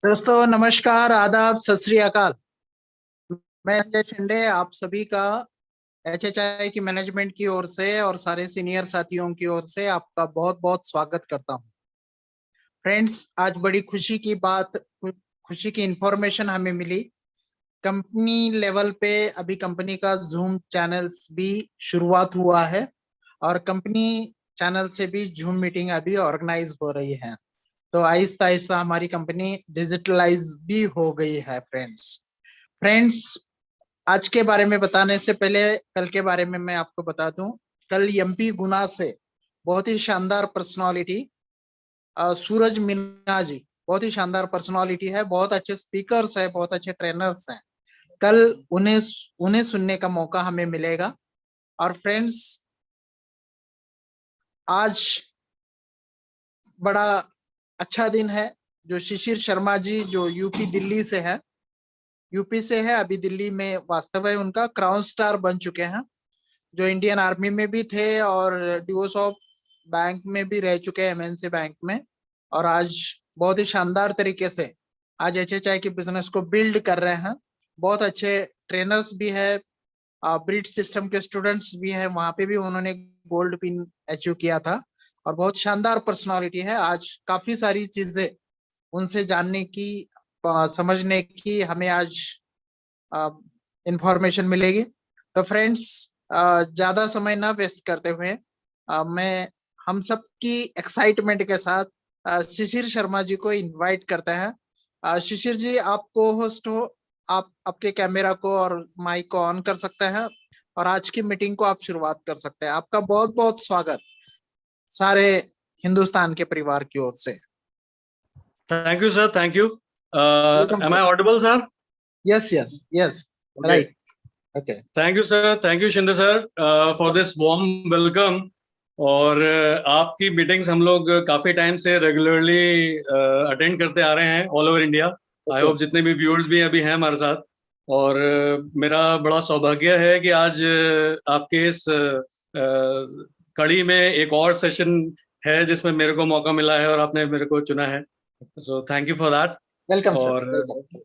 दोस्तों नमस्कार, आदाब, सत श्री अकाल। मैं अजय शिंदे आप सभी का एचएचआई की मैनेजमेंट की ओर से और सारे सीनियर साथियों की ओर से आपका बहुत बहुत स्वागत करता हूं। फ्रेंड्स, आज बड़ी खुशी की इंफॉर्मेशन हमें मिली। कंपनी लेवल पे अभी कंपनी का जूम चैनल्स भी शुरुआत हुआ है और कंपनी चैनल से भी जूम मीटिंग अभी ऑर्गेनाइज हो रही है। तो आहिस्ता आहिस्ता हमारी कंपनी डिजिटलाइज भी हो गई है। फ्रेंड्स, आज के बारे में बताने से पहले कल के बारे में मैं आपको बता दूं। कल एमपी गुना से बहुत ही शानदार पर्सनालिटी सूरज मीना जी, बहुत ही शानदार पर्सनालिटी है, बहुत अच्छे स्पीकर्स है, बहुत अच्छे ट्रेनर्स हैं। कल उन्हें उन्हें सुनने का मौका हमें मिलेगा। और फ्रेंड्स, आज बड़ा अच्छा दिन है। जो शिशिर शर्मा जी, जो यूपी से है, अभी दिल्ली में वास्तव है उनका, क्राउन स्टार बन चुके हैं। जो इंडियन आर्मी में भी थे और डिवोर्स ऑफ बैंक में भी रह चुके हैं, एमएनसी बैंक में। और आज बहुत ही शानदार तरीके से आज एचएचआई के बिजनेस को बिल्ड कर रहे हैं। बहुत अच्छे ट्रेनर्स भी है, ब्रिज सिस्टम के स्टूडेंट्स भी हैं, वहां पे भी उन्होंने गोल्ड पिन अचीव किया था। और बहुत शानदार पर्सनालिटी है। आज काफी सारी चीजें उनसे जानने की, समझने की हमें आज इंफॉर्मेशन मिलेगी। तो फ्रेंड्स, ज्यादा समय ना वेस्ट करते हुए मैं हम सब की एक्साइटमेंट के साथ शिशिर शर्मा जी को इनवाइट करते हैं। शिशिर जी, आप को होस्ट हो, आप आपके कैमरा को और माइक को ऑन कर सकते हैं और आज की मीटिंग को आप शुरुआत कर सकते हैं। आपका बहुत बहुत स्वागत सारे हिंदुस्तान के परिवार की ओर से। Thank you, sir. Thank you. Welcome Am sir. I audible, sir? Yes yes yes, Okay. Right, okay. Thank you, sir. Thank you, Shinde sir, for this warm welcome. और आपकी मीटिंग्स हम लोग काफी टाइम से रेगुलरली अटेंड करते आ रहे हैं all over India. I hope जितने भी व्यूअर्स भी अभी हैं हमारे साथ। और मेरा बड़ा सौभाग्य है कि आज आपके इस कड़ी में एक और सेशन है जिसमें मेरे को मौका मिला है और आपने मेरे को चुना है। So thank you for that. Welcome sir, और वेलकम।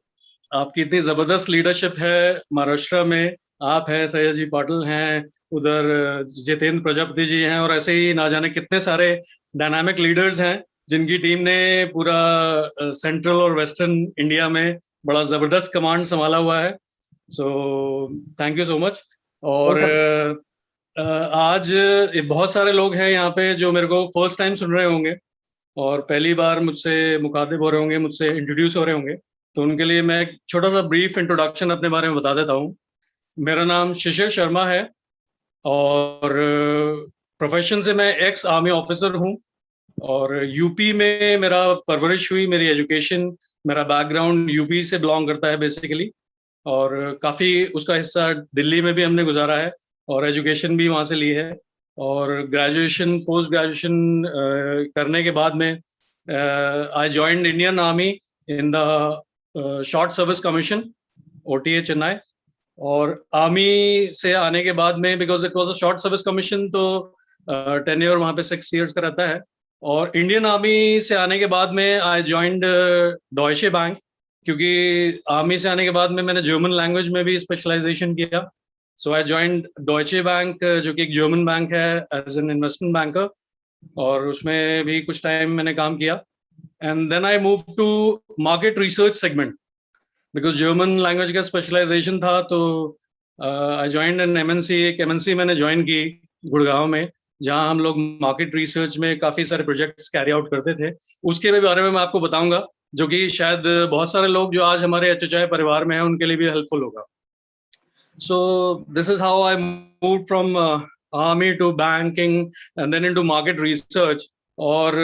आपकी इतनी जबरदस्त लीडरशिप है महाराष्ट्र में। आप हैं, सयाजी पाटिल हैं, उधर जितेंद्र प्रजापति जी हैं, और ऐसे ही ना जाने कितने सारे डायनामिक लीडर्स हैं जिनकी टीम ने पूरा सेंट्रल और वेस्टर्न इंडिया में बड़ा जबरदस्त कमांड संभाला हुआ है। So thank you so much. और आज बहुत सारे लोग हैं यहाँ पे जो मेरे को फर्स्ट टाइम सुन रहे होंगे और पहली बार मुझसे मुखातिब हो रहे होंगे, मुझसे इंट्रोड्यूस हो रहे होंगे। तो उनके लिए मैं एक छोटा सा ब्रीफ इंट्रोडक्शन अपने बारे में बता देता हूँ। मेरा नाम शिशिर शर्मा है और प्रोफेशन से मैं एक्स आर्मी ऑफिसर हूँ। और यूपी में मेरा परवरिश हुई, मेरी एजुकेशन, मेरा बैकग्राउंड यूपी से बिलोंग करता है बेसिकली। और काफ़ी उसका हिस्सा दिल्ली में भी हमने गुजारा है और एजुकेशन भी वहाँ से ली है। और ग्रेजुएशन, पोस्ट ग्रेजुएशन करने के बाद में I joined Indian army in the short service commission, OTA Chennai. और आर्मी से आने के बाद में, because it was a short service commission, तो टेन्योर वहाँ पे 6 years का रहता है। और इंडियन आर्मी से आने के बाद में आई जॉइंड डॉयचे बैंक, क्योंकि आर्मी से आने के बाद में मैंने जर्मन लैंग्वेज में भी स्पेशलाइजेशन किया। So I joined Deutsche Bank, जो कि एक जर्मन बैंक है, एज एन इन्वेस्टमेंट बैंकर, और उसमें भी कुछ टाइम मैंने काम किया। And then I move to market research segment, because German language का स्पेशलाइजेशन था। तो आई जॉइंड एन एमएनसी। एक एमएनसी मैंने ज्वाइन की गुड़गांव में, जहां हम लोग मार्केट रिसर्च में काफ़ी सारे प्रोजेक्ट्स कैरी आउट करते थे। उसके भी बारे में मैं आपको बताऊंगा, जो कि शायद बहुत सारे लोग जो आज हमारे एचएचआई परिवार में हैं उनके लिए भी हेल्पफुल होगा। So this is how I move from army to banking and then into market research. और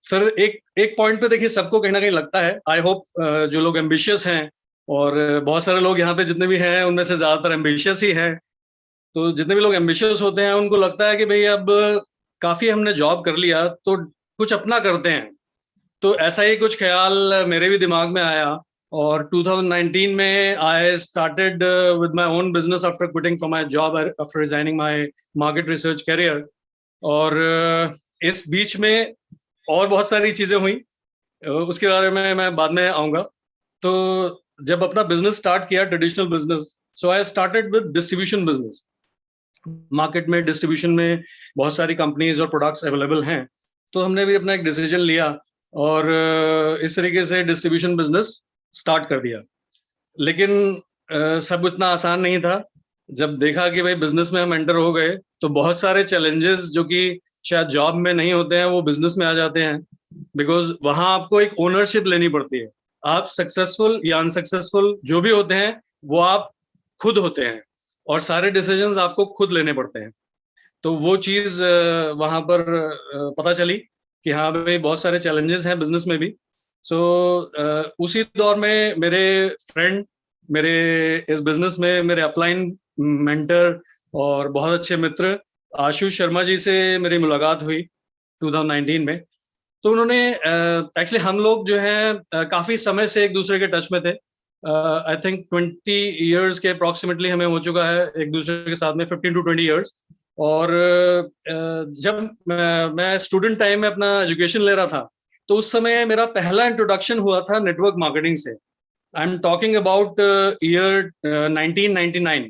फिर एक पॉइंट पे देखिए, सबको कहीं ना कहीं लगता है, आई होप जो लोग एम्बिशियस हैं, और बहुत सारे लोग यहाँ पे जितने भी हैं उनमें से ज़्यादातर एम्बिशियस ही हैं। तो जितने भी लोग एम्बिशियस होते हैं उनको लगता है कि भाई अब काफ़ी हमने जॉब कर लिया तो कुछ अपना करते हैं। तो ऐसा ही कुछ ख्याल मेरे भी दिमाग में आया। और 2019 में I started with my own business after quitting from my job, after resigning my market research career. और इस बीच में और बहुत सारी चीज़ें हुई। उसके बारे में मैं बाद में आऊंगा। तो जब अपना बिजनेस स्टार्ट किया, traditional business, so I started with distribution business. Market में डिस्ट्रीब्यूशन में बहुत सारी कंपनीज और प्रोडक्ट्स अवेलेबल हैं, तो हमने भी अपना एक डिसीजन लिया और इस तरीके से डिस्ट्रीब्यूशन बिजनेस स्टार्ट कर दिया। लेकिन सब इतना आसान नहीं था। जब देखा कि भाई बिजनेस में हम एंटर हो गए, तो बहुत सारे चैलेंजेस जो कि शायद जॉब में नहीं होते हैं, वो बिजनेस में आ जाते हैं। बिकॉज वहां आपको एक ओनरशिप लेनी पड़ती है। आप सक्सेसफुल या अनसक्सेसफुल जो भी होते हैं, वो आप खुद होते हैं, और सारे डिसीजंस आपको खुद लेने पड़ते हैं। तो वो चीज वहां पर पता चली कि हाँ भाई, बहुत सारे चैलेंजेस हैं बिजनेस में भी। सो उसी दौर में मेरे फ्रेंड, मेरे इस बिजनेस में मेरे अपलाइन मेंटर और बहुत अच्छे मित्र आशीष शर्मा जी से मेरी मुलाकात हुई 2019 में। तो उन्होंने एक्चुअली हम लोग जो है काफी समय से एक दूसरे के टच में थे। आई थिंक 20 इयर्स के अप्रोक्सीमेटली हमें हो चुका है एक दूसरे के साथ में, 15 to 20 इयर्स। और जब मैं स्टूडेंट टाइम में अपना एजुकेशन ले रहा था, तो उस समय मेरा पहला इंट्रोडक्शन हुआ था नेटवर्क मार्केटिंग से। I am talking about year 1999,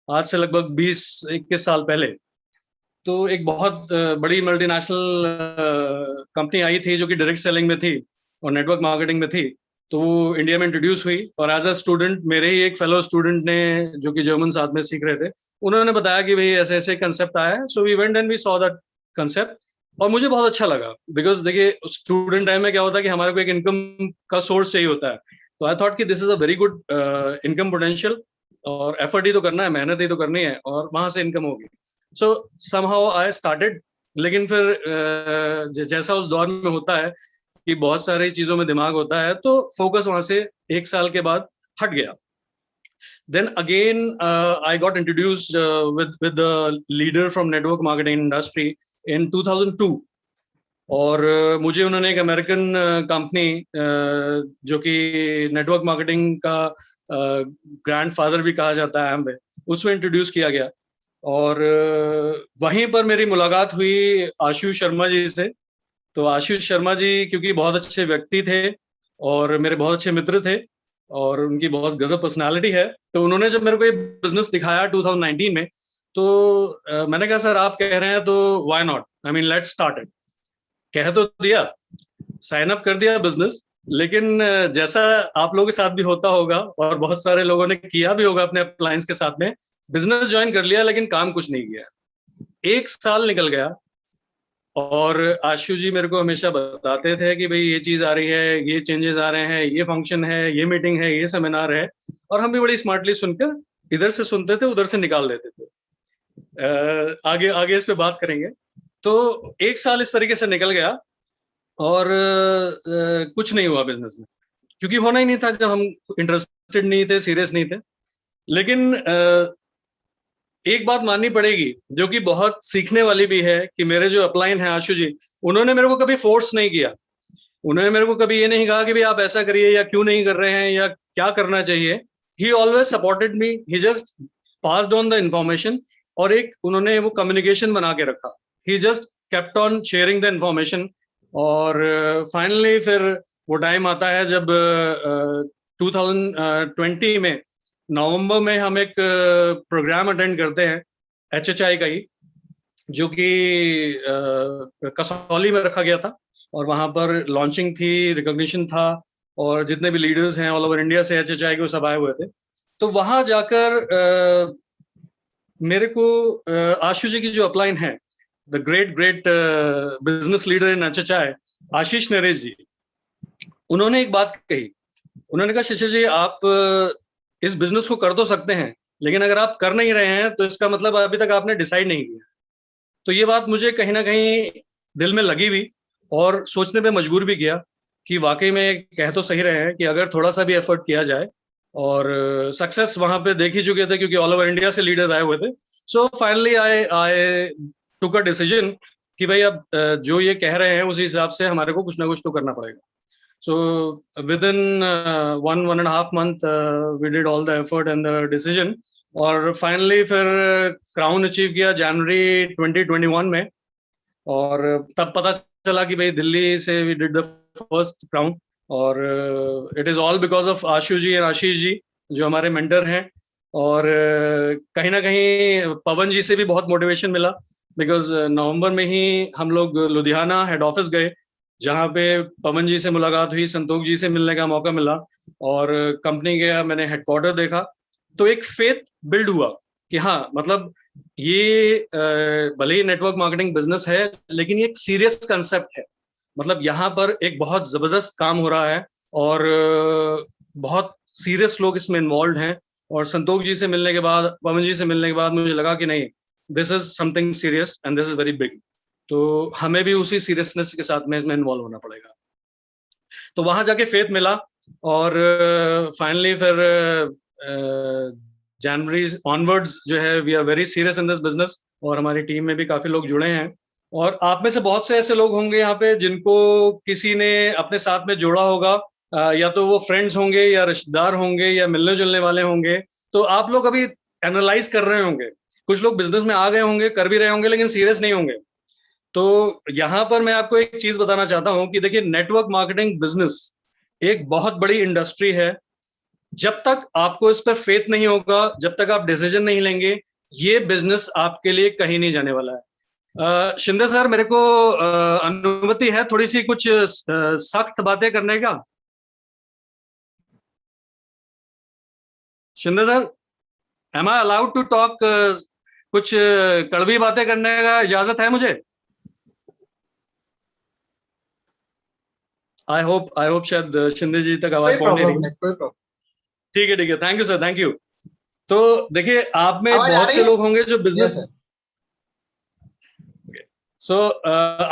आज से लगभग 20-21 साल पहले। तो एक बहुत बड़ी मल्टीनेशनल कंपनी आई थी जो कि डायरेक्ट सेलिंग में थी और नेटवर्क मार्केटिंग में थी। तो वो इंडिया में इंट्रोड्यूस हुई, और एज अ स्टूडेंट मेरे ही एक फेलो स्टूडेंट ने, जो कि जर्मन साथ में सीख रहे थे, उन्होंने बताया कि भाई ऐसे ऐसे कंसेप्ट आया है। So we went and we saw that concept, और मुझे बहुत अच्छा लगा। बिकॉज देखिए, स्टूडेंट टाइम में क्या होता है कि हमारे को एक इनकम का सोर्स चाहिए होता है। तो आई थॉट कि this is a very good income potential, और एफर्ट ही तो करना है, मेहनत ही तो करनी है, और वहां से इनकम होगी। सो समहाउ आई स्टार्टेड। लेकिन फिर जैसा उस दौर में होता है कि बहुत सारी चीजों में दिमाग होता है, तो फोकस वहां से 1 साल के बाद हट गया। Then again, I got introduced with the leader from network marketing industry in 2002. और मुझे उन्होंने एक अमेरिकन कंपनी जो कि नेटवर्क मार्केटिंग का ग्रैंडफादर भी कहा जाता है हमें, उसमें इंट्रोड्यूस किया गया। और वहीं पर मेरी मुलाकात हुई आशीष शर्मा जी से। तो आशीष शर्मा जी क्योंकि बहुत अच्छे व्यक्ति थे और मेरे बहुत अच्छे मित्र थे, और उनकी बहुत गजब पर्सनालिटी है, तो उन्होंने जब मेरे को ये बिजनेस दिखाया 2019 में, तो मैंने कहा सर आप कह रहे हैं तो why not, I mean let's start it. कह तो दिया, साइन अप कर दिया बिजनेस। लेकिन जैसा आप लोगों के साथ भी होता होगा और बहुत सारे लोगों ने किया भी होगा अपने क्लाइंट्स के साथ में, बिजनेस ज्वाइन कर लिया लेकिन काम कुछ नहीं किया। 1 साल निकल गया, और आशु जी मेरे को हमेशा बताते थे कि भाई ये चीज आ रही है, ये चेंजेस आ रहे हैं, ये फंक्शन है, ये मीटिंग है, ये सेमिनार है, और हम भी बड़ी स्मार्टली सुनकर इधर से सुनते थे, उधर से निकाल देते थे। आगे आगे इस पे बात करेंगे। तो 1 साल इस तरीके से निकल गया, और कुछ नहीं हुआ बिजनेस में, क्योंकि होना ही नहीं था जब हम इंटरेस्टेड नहीं थे, सीरियस नहीं थे। लेकिन एक बात माननी पड़ेगी जो कि बहुत सीखने वाली भी है, कि मेरे जो अपलाइन हैं आशु जी, उन्होंने मेरे को कभी फोर्स नहीं किया। उन्होंने मेरे को कभी ये नहीं कहा कि भाई आप ऐसा करिए या क्यों नहीं कर रहे हैं या क्या करना चाहिए। He always supported me, he just passed on the information, और एक उन्होंने वो कम्युनिकेशन बना के रखा। He just kept on sharing the information. और फाइनली फिर वो टाइम आता है जब 2020 में नवंबर में हम एक प्रोग्राम अटेंड करते हैं HHI का ही, जो कि कसौली में रखा गया था, और वहां पर लॉन्चिंग थी, रिकॉग्निशन था, और जितने भी लीडर्स हैं ऑल ओवर इंडिया से HHI के वो सब आए हुए थे। तो वहां जाकर मेरे को आशु जी की जो अपलाइन है, the great great business leader in HHI, आशीष नरेश जी, उन्होंने एक बात कही। उन्होंने कहा शिशिर जी, आप इस बिजनेस को कर तो सकते हैं, लेकिन अगर आप कर नहीं रहे हैं तो इसका मतलब अभी तक आपने डिसाइड नहीं किया। तो ये बात मुझे कहीं ना कहीं दिल में लगी भी, और सोचने पे मजबूर भी किया कि वाकई में कह तो सही रहे हैं कि अगर थोड़ा सा भी एफर्ट किया जाए, और सक्सेस वहां पे देख ही चुके थे क्योंकि ऑल ओवर इंडिया से लीडर्स आए हुए थे। So finally I took a decision कि भाई अब जो ये कह रहे हैं उसी हिसाब से हमारे को कुछ ना कुछ तो करना पड़ेगा। So within 1.5 month we did all the effort and the decision, और फाइनली फिर क्राउन अचीव किया जनवरी 2021 में। और तब पता चला कि भाई दिल्ली से we did the first crown, और it is all because of Ashu ji और आशीष जी जो हमारे मेंटर हैं। और कहीं ना कहीं पवन जी से भी बहुत मोटिवेशन मिला, बिकॉज नवंबर में ही हम लोग लुधियाना हेड ऑफिस गए, जहाँ पे पवन जी से मुलाकात हुई, संतोष जी से मिलने का मौका मिला, और कंपनी गया, मैंने हेडक्वार्टर देखा, तो एक फेथ बिल्ड हुआ कि हाँ, मतलब ये भले ही नेटवर्क मार्केटिंग बिजनेस है, लेकिन ये एक सीरियस कंसेप्ट है। मतलब यहाँ पर एक बहुत जबरदस्त काम हो रहा है, और बहुत सीरियस लोग इसमें इन्वॉल्व हैं। और संतोष जी से मिलने के बाद, पवन जी से मिलने के बाद मुझे लगा कि नहीं, this is something serious and this is very big, तो हमें भी उसी सीरियसनेस के साथ में इसमें इन्वॉल्व होना पड़ेगा। तो वहां जाके फेथ मिला, और फाइनली फिर जनवरी ऑनवर्ड्स जो है, we are very serious in this business, और हमारी टीम में भी काफी लोग जुड़े हैं। और आप में से बहुत से ऐसे लोग होंगे यहाँ पे जिनको किसी ने अपने साथ में जोड़ा होगा, या तो वो फ्रेंड्स होंगे या रिश्तेदार होंगे या मिलने जुलने वाले होंगे। तो आप लोग अभी एनालाइज कर रहे होंगे, कुछ लोग बिजनेस में आ गए होंगे, कर भी रहे होंगे, लेकिन सीरियस नहीं होंगे। तो यहाँ पर मैं आपको एक चीज बताना चाहता हूँ कि देखिए, नेटवर्क मार्केटिंग बिजनेस एक बहुत बड़ी इंडस्ट्री है। जब तक आपको इस पर फेथ नहीं होगा, जब तक आप डिसीजन नहीं लेंगे, ये बिजनेस आपके लिए कहीं नहीं जाने वाला है। शिंदे सर, मेरे को अनुमति है थोड़ी सी कुछ सख्त बातें करने का? Shinde sir, am I allowed to talk? कुछ कड़वी बातें करने का इजाजत है मुझे? आई होप शायद शिंदे जी तक आवाज पहुंच नहीं रही। कोई प्रॉब्लम। ठीक है, thank you sir, thank you. तो देखिए, आप में आवाज आ बहुत रही से है? लोग होंगे जो बिजनेस Yes, yes.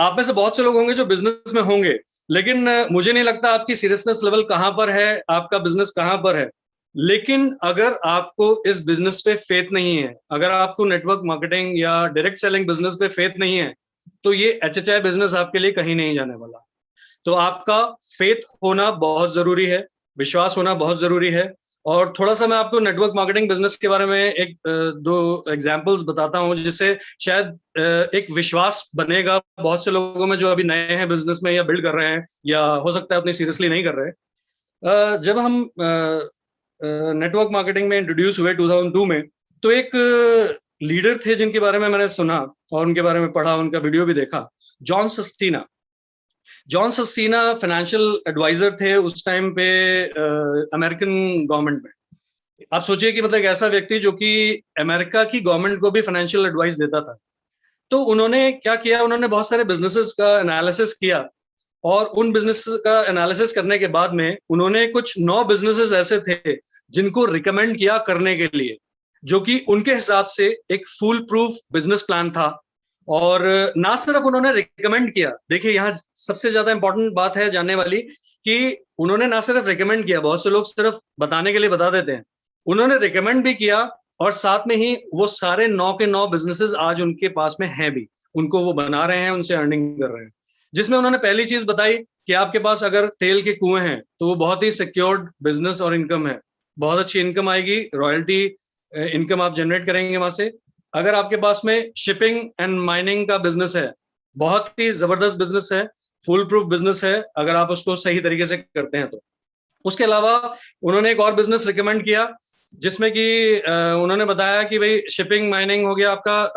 आप में से बहुत से लोग होंगे जो बिजनेस में होंगे, लेकिन मुझे नहीं लगता आपकी सीरियसनेस लेवल कहाँ पर है, आपका बिजनेस कहाँ पर है। लेकिन अगर आपको इस बिजनेस पे फेथ नहीं है, अगर आपको नेटवर्क मार्केटिंग या डायरेक्ट सेलिंग बिजनेस पे फेथ नहीं है, तो ये एचएचआई बिजनेस आपके लिए कहीं नहीं जाने वाला। तो आपका फेथ होना बहुत जरूरी है, विश्वास होना बहुत जरूरी है। और थोड़ा सा मैं आपको नेटवर्क मार्केटिंग बिजनेस के बारे में एक दो एग्जांपल्स बताता हूं, जिससे शायद एक विश्वास बनेगा बहुत से लोगों में जो अभी नए हैं बिजनेस में या बिल्ड कर रहे हैं, या हो सकता है अपनी सीरियसली नहीं कर रहे। जब हम नेटवर्क मार्केटिंग में इंट्रोड्यूस हुए 2002 में, तो एक लीडर थे जिनके बारे में मैंने सुना और उनके बारे में पढ़ा, उनका वीडियो भी देखा, जॉन सस्टीना। जॉन सस्टीना फाइनेंशियल एडवाइजर थे उस टाइम पे अमेरिकन गवर्नमेंट में। आप सोचिए कि मतलब एक ऐसा व्यक्ति जो कि अमेरिका की गवर्नमेंट को भी फाइनेंशियल एडवाइस देता था। तो उन्होंने क्या किया, उन्होंने बहुत सारे बिजनेसेस का एनालिसिस किया, और उन बिजनेस का एनालिसिस करने के बाद में उन्होंने कुछ 9 बिजनेसेस ऐसे थे जिनको रिकमेंड किया करने के लिए, जो कि उनके हिसाब से एक फुल प्रूफ बिजनेस प्लान था। और ना सिर्फ उन्होंने रिकमेंड किया, देखिए यहाँ सबसे ज्यादा इंपॉर्टेंट बात है जानने वाली, कि उन्होंने ना सिर्फ रिकमेंड किया, बहुत से लोग सिर्फ बताने के लिए बता देते हैं, उन्होंने रिकमेंड भी किया, और साथ में ही वो सारे 9 के 9 बिजनेसेस आज उनके पास में हैं भी, उनको वो बना रहे हैं, उनसे अर्निंग कर रहे हैं। जिसमें उन्होंने पहली चीज बताई कि आपके पास अगर तेल के कुएं हैं तो वो बहुत ही सिक्योर्ड बिजनेस और इनकम है, बहुत अच्छी इनकम आएगी, रॉयल्टी इनकम आप जनरेट करेंगे वहां से। अगर आपके पास में शिपिंग एंड माइनिंग का बिजनेस है, बहुत ही जबरदस्त बिजनेस है, फुल प्रूफ बिजनेस है अगर आप उसको सही तरीके से करते हैं तो। उसके अलावा उन्होंने एक और बिजनेस रिकमेंड किया, जिसमें कि उन्होंने बताया कि भाई शिपिंग माइनिंग हो गया आपका,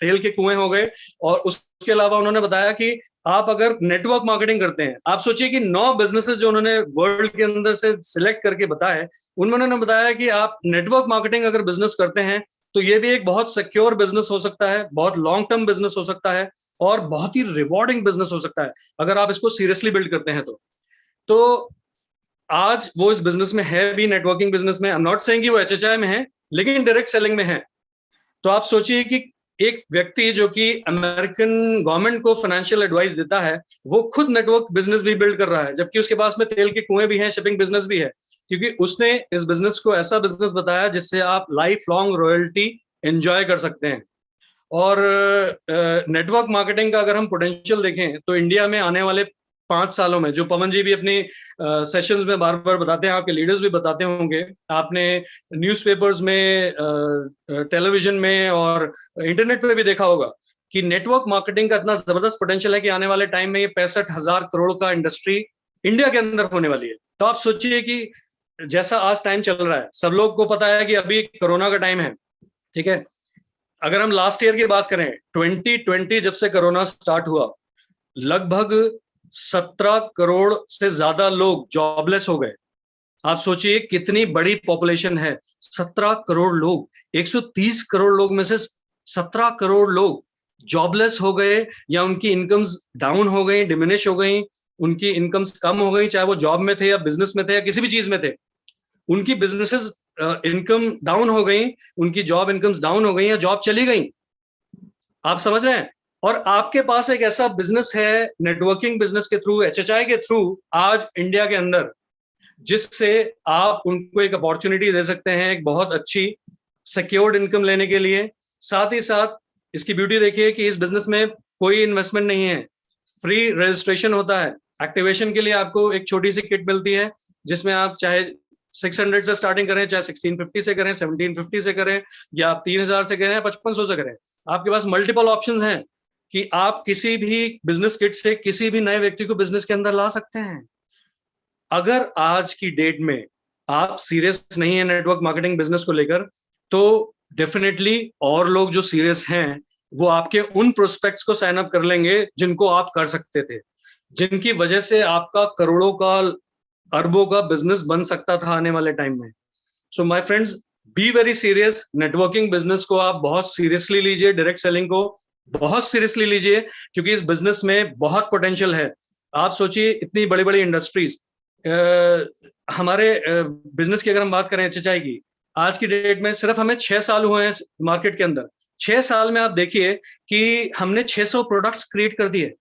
तेल के कुएं हो गए, और उसके अलावा उन्होंने बताया कि आप अगर नेटवर्क मार्केटिंग करते हैं, आप सोचिए कि 9 बिजनेसेस जो उन्होंने वर्ल्ड के अंदर से सिलेक्ट करके बताए, उनमें उन्होंने बताया कि आप नेटवर्क मार्केटिंग अगर बिजनेस करते हैं तो ये भी एक बहुत सिक्योर बिजनेस हो सकता है, बहुत लॉन्ग टर्म बिजनेस हो सकता है, और बहुत ही रिवॉर्डिंग बिजनेस हो सकता है अगर आप इसको सीरियसली बिल्ड करते हैं तो आज वो इस बिजनेस में है भी, नेटवर्किंग बिजनेस में। आई एम नॉट सेइंग कि वो एचएचआई में है, लेकिन डायरेक्ट सेलिंग में है। तो आप सोचिए कि एक व्यक्ति जो कि अमेरिकन गवर्नमेंट को फाइनेंशियल एडवाइस देता है, वो खुद नेटवर्क बिजनेस भी बिल्ड कर रहा है, जबकि उसके पास में तेल के कुएं भी हैं, शिपिंग बिजनेस भी है, क्योंकि उसने इस बिजनेस को ऐसा बिजनेस बताया जिससे आप लाइफ लॉन्ग रॉयल्टी एंजॉय कर सकते हैं। और नेटवर्क मार्केटिंग का अगर हम पोटेंशियल देखें तो इंडिया में आने वाले 5 सालों में, जो पवन जी भी अपनी सेशंस में बार बार बताते हैं, आपके लीडर्स भी बताते होंगे, आपने न्यूज़पेपर्स में, टेलीविजन में और इंटरनेट पे भी देखा होगा कि नेटवर्क मार्केटिंग का इतना जबरदस्त पोटेंशियल है कि आने वाले टाइम में ये 65,000 करोड़ का इंडस्ट्री इंडिया के अंदर होने वाली है। तो आप सोचिए कि जैसा आज टाइम चल रहा है, सब लोग को पता है कि अभी कोरोना का टाइम है, ठीक है। अगर हम लास्ट ईयर की बात करें, 2020 जब से कोरोना स्टार्ट हुआ, लगभग 17 करोड़ से ज्यादा लोग जॉबलेस हो गए। आप सोचिए कितनी बड़ी पॉपुलेशन है, 17 करोड़ लोग, 130 करोड़ लोग में से 17 करोड़ लोग जॉबलेस हो गए, या उनकी इनकम्स डाउन हो गई, डिमिनिश हो गई, उनकी इनकम्स कम हो गई, चाहे वो जॉब में थे या बिजनेस में थे या किसी भी चीज में थे। उनकी बिजनेसेस इनकम डाउन हो गई, उनकी जॉब इनकम्स डाउन हो गई या जॉब चली गई। आप समझ रहे हैं? और आपके पास एक ऐसा बिजनेस है नेटवर्किंग बिजनेस के थ्रू, एचएचआई के थ्रू आज इंडिया के अंदर, जिससे आप उनको एक अपॉर्चुनिटी दे सकते हैं एक बहुत अच्छी सिक्योर्ड इनकम लेने के लिए। साथ ही साथ इसकी ब्यूटी देखिए कि इस बिजनेस में कोई इन्वेस्टमेंट नहीं है, फ्री रजिस्ट्रेशन होता है। एक्टिवेशन के लिए आपको एक छोटी सी किट मिलती है, जिसमें आप चाहे 600 से स्टार्टिंग करें, चाहे 1650 से करें, 1750 से करें, या आप 3000 से करें, 5500 से करें। आपके पास मल्टीपल ऑप्शंस हैं कि आप किसी भी बिजनेस किट से किसी भी नए व्यक्ति को बिजनेस के अंदर ला सकते हैं। अगर आज की डेट में आप सीरियस नहीं है नेटवर्क मार्केटिंग बिजनेस को लेकर, तो डेफिनेटली और लोग जो सीरियस हैं वो आपके उन प्रोस्पेक्ट्स को साइन अप कर लेंगे जिनको आप कर सकते थे, जिनकी वजह से आपका करोड़ों का, अरबों का बिजनेस बन सकता था आने वाले टाइम में। So my friends, be very serious. Networking business को आप बहुत सीरियसली लीजिए, डायरेक्ट सेलिंग को बहुत सीरियसली लीजिए, क्योंकि इस बिजनेस में बहुत पोटेंशियल है। आप सोचिए इतनी बड़ी बड़ी इंडस्ट्रीज, हमारे बिजनेस की अगर हम बात करें एचएचआई की, आज की डेट में सिर्फ हमें 6 साल हुए हैं मार्केट के अंदर। 6 साल में आप देखिए कि हमने 600 प्रोडक्ट्स क्रिएट कर दिए।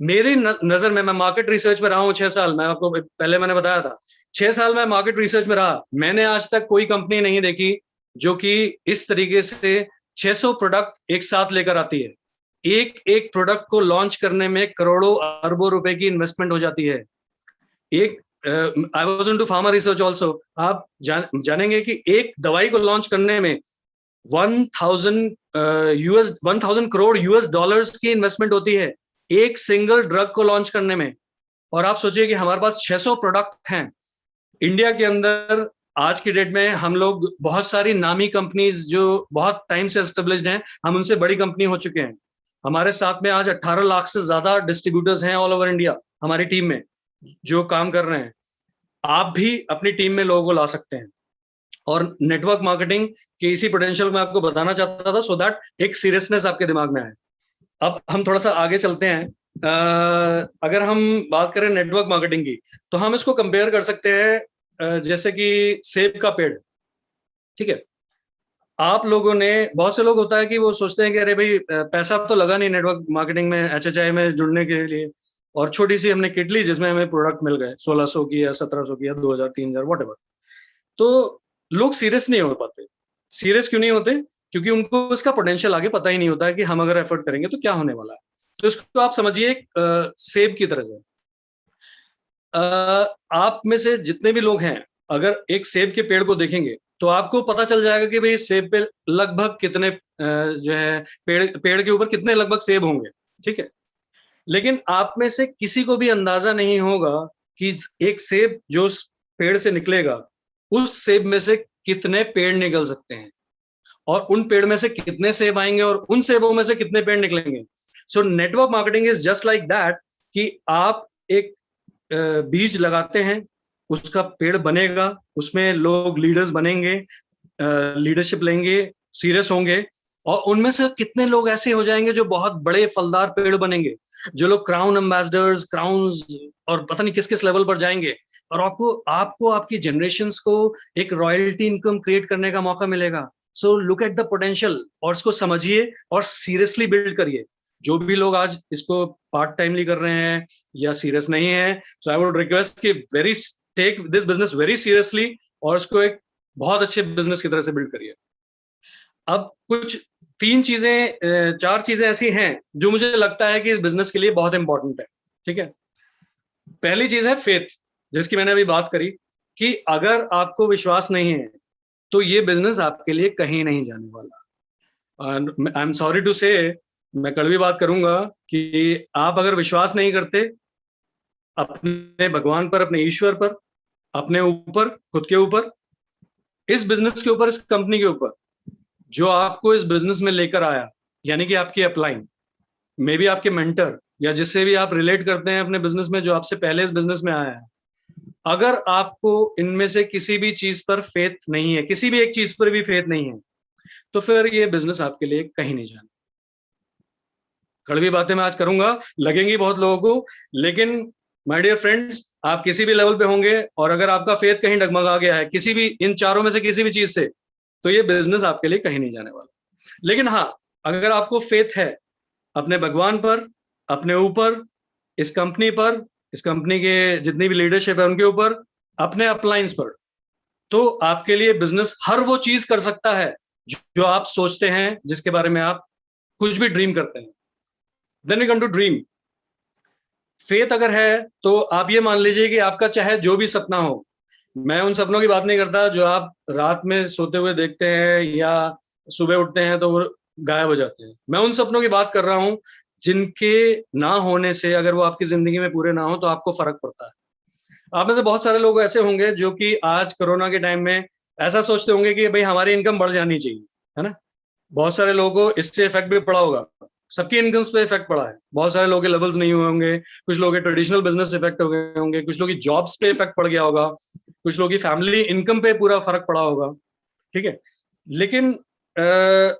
मेरी नजर में, मैं मार्केट रिसर्च में रहा हूँ 6 साल, मैं आपको पहले मैंने बताया था 6 साल में मार्केट रिसर्च में रहा। मैंने आज तक कोई कंपनी नहीं देखी जो कि इस तरीके से 600 प्रोडक्ट एक साथ लेकर आती है। एक एक प्रोडक्ट को लॉन्च करने में करोड़ों अरबों रुपए की इन्वेस्टमेंट हो जाती है। एक I was into pharma research also. आप जानेंगे कि एक दवाई को लॉन्च करने में 1000 करोड़ यूएस डॉलर्स की इन्वेस्टमेंट होती है एक सिंगल ड्रग को लॉन्च करने में। और आप सोचिए कि हमारे पास 600 प्रोडक्ट हैं इंडिया के अंदर। आज की डेट में हम लोग बहुत सारी नामी कंपनीज जो बहुत टाइम से एस्टेब्लिश्ड हैं, हम उनसे बड़ी कंपनी हो चुके हैं। हमारे साथ में आज 18 लाख से ज्यादा डिस्ट्रीब्यूटर्स हैं ऑल ओवर इंडिया हमारी टीम में जो काम कर रहे हैं। आप भी अपनी टीम में लोगों को ला सकते हैं। और नेटवर्क मार्केटिंग के इसी पोटेंशियल को मैं आपको बताना चाहता था, सो दैट एक सीरियसनेस आपके दिमाग में आए। अब हम थोड़ा सा आगे चलते हैं। अगर हम बात करें नेटवर्क मार्केटिंग की, तो हम इसको कंपेयर कर सकते हैं जैसे कि सेब का पेड़, ठीक है। आप लोगों ने, बहुत से लोग होता है कि वो सोचते हैं कि अरे भाई पैसा तो लगा नहीं नेटवर्क मार्केटिंग में, एचएचआई में जुड़ने के लिए, और छोटी सी हमने किट ली जिसमें हमें प्रोडक्ट मिल गए 1600 की या 1700 की या 2000 3000 व्हाटएवर। तो लोग सीरियस नहीं हो पाते। सीरियस क्यों नहीं होते? क्योंकि उनको इसका पोटेंशियल आगे पता ही नहीं होता है कि हम अगर एफर्ट करेंगे तो क्या होने वाला है। तो इसको आप समझिए सेब की तरह से। आप में से जितने भी लोग हैं, अगर एक सेब के पेड़ को देखेंगे तो आपको पता चल जाएगा कि भाई सेब पे लगभग कितने जो है पेड़ के ऊपर कितने लगभग सेब होंगे, ठीक है। लेकिन आप में से किसी को भी अंदाजा नहीं होगा कि एक सेब जो पेड़ से निकलेगा, उस सेब में से कितने पेड़ निकल सकते हैं, और उन पेड़ में से कितने सेब आएंगे, और उन सेबों में से कितने पेड़ निकलेंगे। So network marketing is just like that, कि आप एक बीज लगाते हैं, उसका पेड़ बनेगा, उसमें लोग लीडर्स बनेंगे, लीडरशिप लेंगे, सीरियस होंगे, और उनमें से कितने लोग ऐसे हो जाएंगे जो बहुत बड़े फलदार पेड़ बनेंगे, जो लोग क्राउन एम्बेसडर्स, क्राउन्स और पता नहीं किस किस लेवल पर जाएंगे। और आपको आपकी जनरेशंस को एक रॉयल्टी इनकम क्रिएट करने का मौका मिलेगा। So look at the potential, और इसको समझिए और सीरियसली बिल्ड करिए। जो भी लोग आज इसको पार्ट टाइमली कर रहे हैं या सीरियस नहीं है, सो आई वुड रिक्वेस्ट कि very take this business very seriously, और इसको एक बहुत अच्छे बिजनेस की तरह से बिल्ड करिए। अब कुछ 4 चीजें ऐसी हैं जो मुझे लगता है कि इस बिजनेस के लिए बहुत इंपॉर्टेंट है, ठीक है। पहली चीज है फेथ, जिसकी मैंने अभी बात करी, कि अगर आपको विश्वास नहीं है तो ये बिजनेस आपके लिए कहीं नहीं जाने वाला। आई एम सॉरी टू से, मैं कड़वी बात करूंगा कि आप अगर विश्वास नहीं करते अपने भगवान पर, अपने ईश्वर पर, अपने ऊपर, खुद के ऊपर, इस बिजनेस के ऊपर, इस कंपनी के ऊपर, जो आपको इस बिजनेस में लेकर आया, यानी कि आपकी अपलाइन, मे बी आपके मेंटर या जिससे भी आप रिलेट करते हैं अपने बिजनेस में, जो आपसे पहले इस बिजनेस में आया है, अगर आपको इनमें से किसी भी चीज पर फेथ नहीं है, किसी भी एक चीज पर भी फेथ नहीं है, तो फिर ये बिजनेस आपके लिए कहीं नहीं जाना। कड़वी बातें मैं आज करूंगा, लगेंगी बहुत लोगों को, लेकिन माय डियर फ्रेंड्स, आप किसी भी लेवल पे होंगे और अगर आपका फेथ कहीं डगमगा गया है किसी भी इन चारों में से किसी भी चीज से, तो ये बिजनेस आपके लिए कहीं नहीं जाने वाला। लेकिन हाँ, अगर आपको फेथ है अपने भगवान पर, अपने ऊपर, इस कंपनी पर, इस कंपनी के जितनी भी लीडरशिप है उनके ऊपर, अपने अपलाइंस पर, तो आपके लिए बिजनेस हर वो चीज कर सकता है जो आप सोचते हैं, जिसके बारे में आप कुछ भी ड्रीम करते हैं। Then we come to dream. Faith अगर है तो आप ये मान लीजिए कि आपका चाहे जो भी सपना हो, मैं उन सपनों की बात नहीं करता जो आप रात में सोते हुए देखते हैं या सुबह उठते हैं तो वो गायब हो जाते हैं। मैं उन सपनों की बात कर रहा हूं जिनके ना होने से, अगर वो आपकी जिंदगी में पूरे ना हो तो आपको फर्क पड़ता है। आप में से बहुत सारे लोग ऐसे होंगे जो कि आज कोरोना के टाइम में ऐसा सोचते होंगे कि भाई हमारी इनकम बढ़ जानी चाहिए, है ना। बहुत सारे लोगों को इससे इफेक्ट भी पड़ा होगा, सबकी इनकम्स पे इफेक्ट पड़ा है। बहुत सारे लोगों के लेवल्स नहीं हुए होंगे, कुछ लोगों के ट्रेडिशनल बिजनेस इफेक्ट हो गए होंगे, कुछ लोगों की जॉब्स पे इफेक्ट पड़ गया होगा, कुछ लोगों की फैमिली इनकम पे पूरा फर्क पड़ा होगा, ठीक है। लेकिन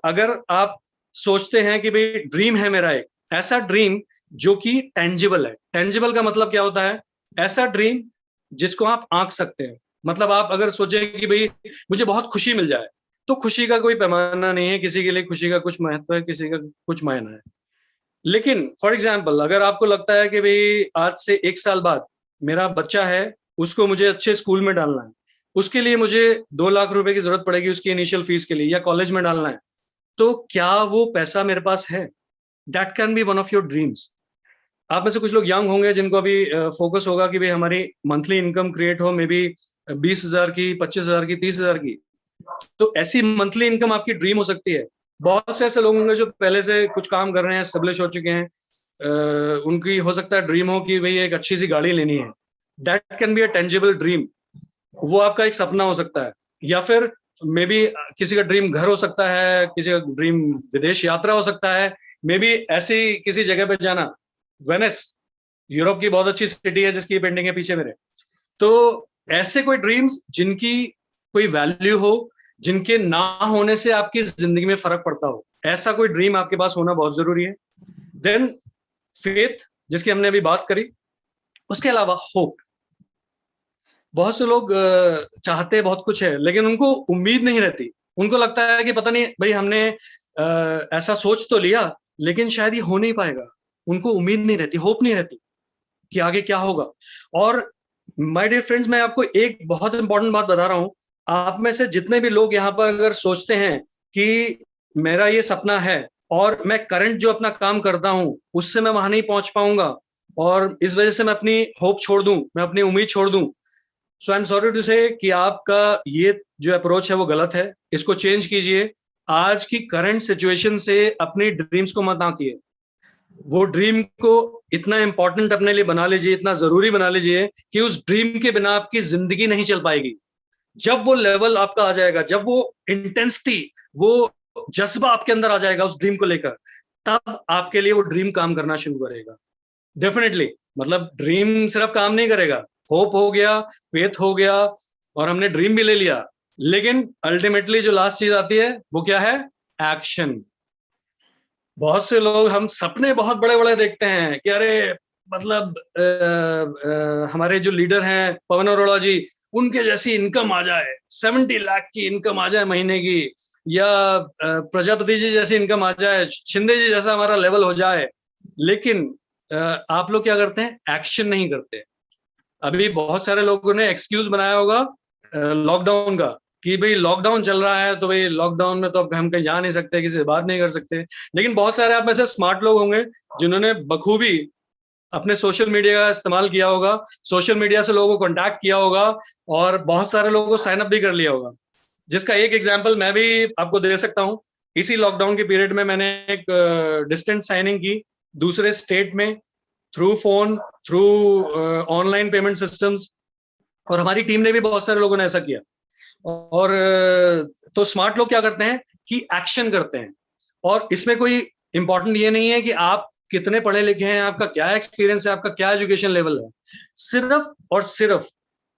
अगर आप सोचते हैं कि भाई ड्रीम है मेरा एक ऐसा ड्रीम जो कि टेंजिबल है। टेंजिबल का मतलब क्या होता है? ऐसा ड्रीम जिसको आप आंक सकते हैं। मतलब आप अगर सोचे कि भाई मुझे बहुत खुशी मिल जाए, तो खुशी का कोई पैमाना नहीं है, किसी के लिए खुशी का कुछ महत्व है, किसी का कुछ मायना है। लेकिन फॉर एग्जाम्पल, अगर आपको लगता है कि भाई आज से 1 साल बाद मेरा बच्चा है, उसको मुझे अच्छे स्कूल में डालना है, उसके लिए मुझे 2 लाख रुपए की जरूरत पड़ेगी उसकी इनिशियल फीस के लिए, या कॉलेज में डालना है, तो क्या वो पैसा मेरे पास है? That can be one of your dreams. आप में से कुछ लोग यंग होंगे जिनको अभी फोकस होगा कि भाई हमारी मंथली इनकम क्रिएट हो, मे बी 20,000 की, 25,000 की, 30,000 की। तो ऐसी मंथली इनकम आपकी ड्रीम हो सकती है। बहुत से ऐसे लोग होंगे जो पहले से कुछ काम कर रहे हैं, एस्टेब्लिश हो चुके हैं, उनकी हो सकता है ड्रीम हो कि भाई एक अच्छी सी गाड़ी लेनी है। That can be a tangible dream. वो आपका एक सपना हो सकता है। या फिर मे बी किसी का ड्रीम घर हो सकता है, किसी का ड्रीम विदेश यात्रा हो सकता है, मे बी ऐसी किसी जगह पे जाना। वेनिस यूरोप की बहुत अच्छी सिटी है जिसकी पेंटिंग है पीछे मेरे। तो ऐसे कोई ड्रीम्स जिनकी कोई वैल्यू हो, जिनके ना होने से आपकी जिंदगी में फर्क पड़ता हो, ऐसा कोई ड्रीम आपके पास होना बहुत जरूरी है। देन फेथ, जिसकी हमने अभी बात करी। उसके अलावा होप। बहुत से लोग चाहते बहुत कुछ है लेकिन उनको उम्मीद नहीं रहती। उनको लगता है कि पता नहीं भाई हमने ऐसा सोच तो लिया लेकिन शायद ये हो नहीं पाएगा। उनको उम्मीद नहीं रहती, होप नहीं रहती कि आगे क्या होगा। और माय डियर फ्रेंड्स, मैं आपको एक बहुत इंपॉर्टेंट बात बता रहा हूं। आप में से जितने भी लोग यहाँ पर अगर सोचते हैं कि मेरा ये सपना है और मैं करंट जो अपना काम करता हूं उससे मैं वहां नहीं पहुंच पाऊंगा और इस वजह से मैं अपनी होप छोड़ दूं, मैं अपनी उम्मीद छोड़ दूं, सो आई एम सॉरी टू से कि आपका ये जो अप्रोच है वो गलत है। इसको चेंज कीजिए। आज की करंट सिचुएशन से अपनी ड्रीम्स को मत आंकिए। वो ड्रीम को इतना इंपॉर्टेंट अपने लिए बना लीजिए, इतना जरूरी बना लीजिए कि उस ड्रीम के बिना आपकी जिंदगी नहीं चल पाएगी। जब वो लेवल आपका आ जाएगा, जब वो इंटेंसिटी, वो जज्बा आपके अंदर आ जाएगा उस ड्रीम को लेकर, तब आपके लिए वो ड्रीम काम करना शुरू करेगा। डेफिनेटली, मतलब ड्रीम सिर्फ काम नहीं करेगा। होप हो गया, फेथ हो गया और हमने ड्रीम भी ले लिया, लेकिन अल्टीमेटली जो लास्ट चीज आती है वो क्या है? एक्शन। बहुत से लोग हम सपने बहुत बड़े बड़े देखते हैं कि अरे मतलब हमारे जो लीडर हैं पवन अरोड़ा जी, उनके जैसी इनकम आ जाए, 70 लाख की इनकम आ जाए महीने की, या प्रजापति जी जैसी इनकम आ जाए, शिंदे जी जैसा हमारा लेवल हो जाए। लेकिन आप लोग क्या करते हैं? एक्शन नहीं करते। अभी बहुत सारे लोगों ने एक्सक्यूज बनाया होगा लॉकडाउन का कि भाई लॉकडाउन चल रहा है तो भाई लॉकडाउन में तो अब हम कहीं जा नहीं सकते, किसी से बात नहीं कर सकते। लेकिन बहुत सारे आप में से स्मार्ट लोग होंगे जिन्होंने बखूबी अपने सोशल मीडिया का इस्तेमाल किया होगा, सोशल मीडिया से लोगों को कॉन्टैक्ट किया होगा और बहुत सारे लोगों को साइन अप भी कर लिया होगा। जिसका एक एग्जाम्पल मैं भी आपको दे सकता हूँ इसी लॉकडाउन के पीरियड में मैंने एक डिस्टेंट साइनिंग की दूसरे स्टेट में, through phone, through online payment systems, और हमारी टीम ने भी, बहुत सारे लोगों ने ऐसा किया। और तो स्मार्ट लोग क्या करते हैं कि एक्शन करते हैं, और इसमें कोई इंपॉर्टेंट ये नहीं है कि आप कितने पढ़े लिखे हैं, आपका क्या एक्सपीरियंस है, आपका क्या एजुकेशन लेवल है। सिर्फ और सिर्फ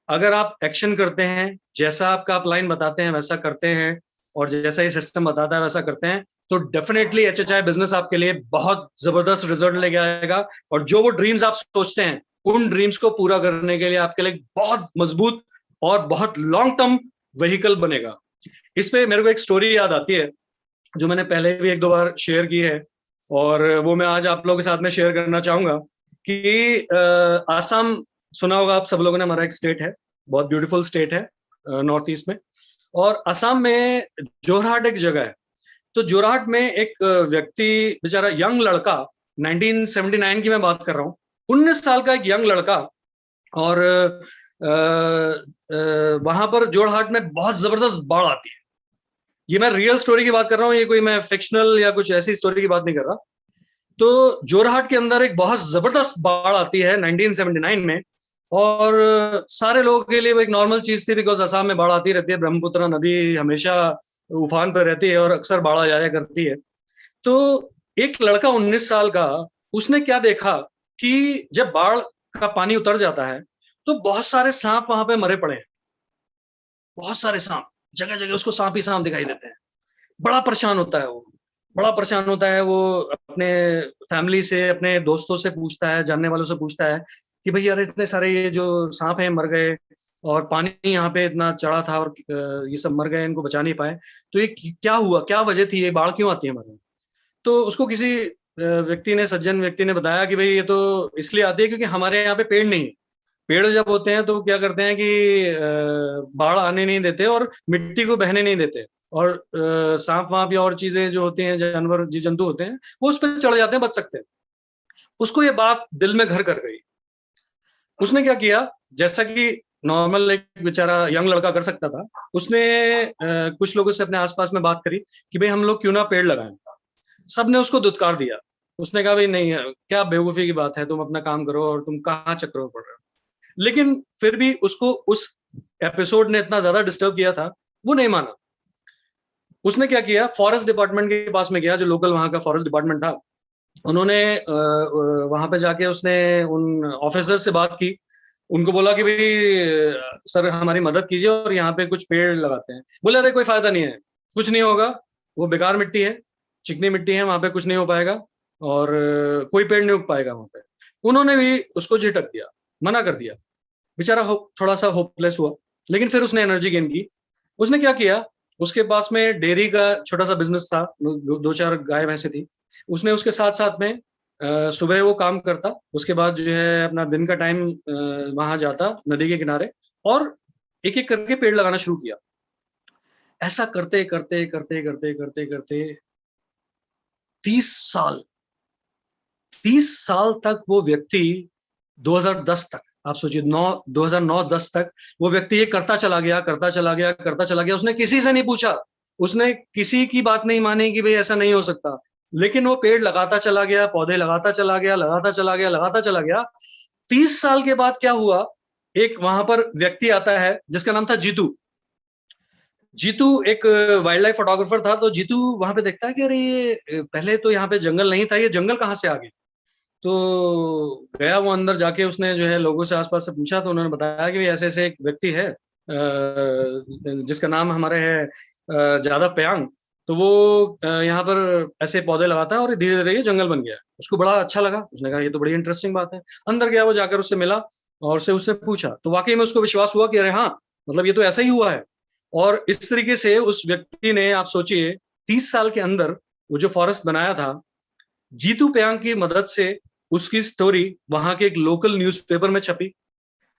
अगर आप एक्शन करते हैं, जैसा आपका आप लाइन बताते हैं वैसा करते हैं, और जैसा ये सिस्टम बताता है वैसा करते हैं, तो डेफिनेटली HHI बिजनेस आपके लिए बहुत जबरदस्त रिजल्ट लेके आएगा। और जो वो ड्रीम्स आप सोचते हैं, उन ड्रीम्स को पूरा करने के लिए आपके लिए बहुत मजबूत और बहुत लॉन्ग टर्म व्हीकल बनेगा। इस पे मेरे को एक स्टोरी याद आती है जो मैंने पहले भी एक दो बार शेयर की है, और वो मैं आज आप लोगों के साथ में शेयर करना चाहूंगा कि आसाम सुना होगा आप सब लोगों ने, हमारा एक स्टेट है, बहुत ब्यूटीफुल स्टेट है नॉर्थ ईस्ट में। और असम में जोरहाट एक जगह है। तो जोरहाट में एक व्यक्ति, बेचारा यंग लड़का, 1979 की मैं बात कर रहा हूँ, 19 साल का एक यंग लड़का, और वहां पर जोरहाट में बहुत जबरदस्त बाढ़ आती है। ये मैं रियल स्टोरी की बात कर रहा हूँ, ये कोई मैं फिक्शनल या कुछ ऐसी स्टोरी की बात नहीं कर रहा। तो जोरहाट के अंदर एक बहुत जबरदस्त बाढ़ आती है 1979 में, और सारे लोगों के लिए वो एक नॉर्मल चीज थी, बिकॉज असम में बाढ़ आती रहती है, ब्रह्मपुत्र नदी हमेशा उफान पर रहती है और अक्सर बाढ़ आ जाया करती है। तो एक लड़का 19 साल का, उसने क्या देखा कि जब बाढ़ का पानी उतर जाता है तो बहुत सारे सांप वहां पे मरे पड़े हैं, बहुत सारे सांप, जगह जगह उसको सांप ही सांप दिखाई देते हैं। बड़ा परेशान होता है वो, बड़ा परेशान होता है वो, अपने फैमिली से, अपने दोस्तों से पूछता है, जानने वालों से पूछता है कि भाई यार इतने सारे ये जो सांप हैं मर गए, और पानी यहाँ पे इतना चढ़ा था और ये सब मर गए, इनको बचा नहीं पाए, तो ये क्या हुआ, क्या वजह थी, ये बाढ़ क्यों आती है हमारे यहाँ? तो उसको किसी व्यक्ति ने, सज्जन व्यक्ति ने बताया कि भाई ये तो इसलिए आती है क्योंकि हमारे यहाँ पे पेड़ नहीं है। पेड़ जब होते हैं तो क्या करते हैं कि बाढ़ आने नहीं देते और मिट्टी को बहने नहीं देते, और सांप वाप या और चीजें जो होती हैं, जानवर जीव जंतु होते हैं, वो उस पर चढ़ जाते हैं, बच सकते हैं। उसको ये बात दिल में घर कर गई। उसने क्या किया, जैसा कि नॉर्मल एक बेचारा यंग लड़का कर सकता था, उसने कुछ लोगों से अपने आसपास में बात करी कि भाई हम लोग क्यों ना पेड़ लगाएं। सबने उसको दुत्कार दिया। उसने कहा भाई नहीं, क्या बेवकूफी की बात है, तुम अपना काम करो और तुम कहाँ चक्कर में पड़ रहे हो। लेकिन फिर भी उसको उस एपिसोड ने इतना ज्यादा डिस्टर्ब किया था, वो नहीं माना। उसने क्या किया, फॉरेस्ट डिपार्टमेंट के पास में गया, जो लोकल वहां का फॉरेस्ट डिपार्टमेंट था। उन्होंने वहां पे जाके उसने उन ऑफिसर से बात की, उनको बोला कि भाई सर हमारी मदद कीजिए और यहाँ पे कुछ पेड़ लगाते हैं। बोले अरे कोई फायदा नहीं है, कुछ नहीं होगा, वो बेकार मिट्टी है, चिकनी मिट्टी है, वहां पे कुछ नहीं हो पाएगा, और कोई पेड़ नहीं उग पाएगा वहां पे। उन्होंने भी उसको झिटक दिया, मना कर दिया। बेचारा थोड़ा सा होपलेस हुआ, लेकिन फिर उसने एनर्जी गेन की। उसने क्या किया, उसके पास में डेयरी का छोटा सा बिजनेस था, दो चार गाय भैंसे थी। उसने उसके साथ साथ में सुबह वो काम करता, उसके बाद जो है अपना दिन का टाइम वहां जाता नदी के किनारे, और एक एक करके पेड़ लगाना शुरू किया। ऐसा करते करते करते करते करते करते 30 साल, 30 साल तक वो व्यक्ति, 2010 तक, आप सोचिए 2009-10 तक वो व्यक्ति ये करता चला गया, करता चला गया, करता चला गया। उसने किसी से नहीं पूछा, उसने किसी की बात नहीं मानी कि भाई ऐसा नहीं हो सकता, लेकिन वो पेड़ लगाता चला गया, पौधे लगाता चला गया, लगाता चला गया, लगाता चला गया। 30 साल के बाद क्या हुआ, एक वहां पर व्यक्ति आता है जिसका नाम था जीतू। जीतू एक वाइल्ड लाइफ फोटोग्राफर था। तो जीतू वहां पे देखता है कि अरे ये पहले तो यहाँ पे जंगल नहीं था, ये जंगल कहाँ से आ गया। तो गया वो अंदर, जाके उसने जो है लोगों से आसपास से पूछा, तो उन्होंने बताया कि ऐसे ऐसे एक व्यक्ति है जिसका नाम हमारे है जादव प्यांग। तो वो यहाँ पर ऐसे पौधे लगाता है और धीरे धीरे ये जंगल बन गया। उसको बड़ा अच्छा लगा, उसने कहा ये तो बड़ी इंटरेस्टिंग बात है। अंदर गया वो, जाकर उससे मिला और उससे पूछा, तो वाकई में उसको विश्वास हुआ कि अरे हाँ, मतलब ये तो ऐसा ही हुआ है। और इस तरीके से उस व्यक्ति ने, आप सोचिए 30 साल के अंदर वो जो फॉरेस्ट बनाया था, जीतू प्यांग की मदद से उसकी स्टोरी वहां के एक लोकल न्यूज़पेपर में छपी।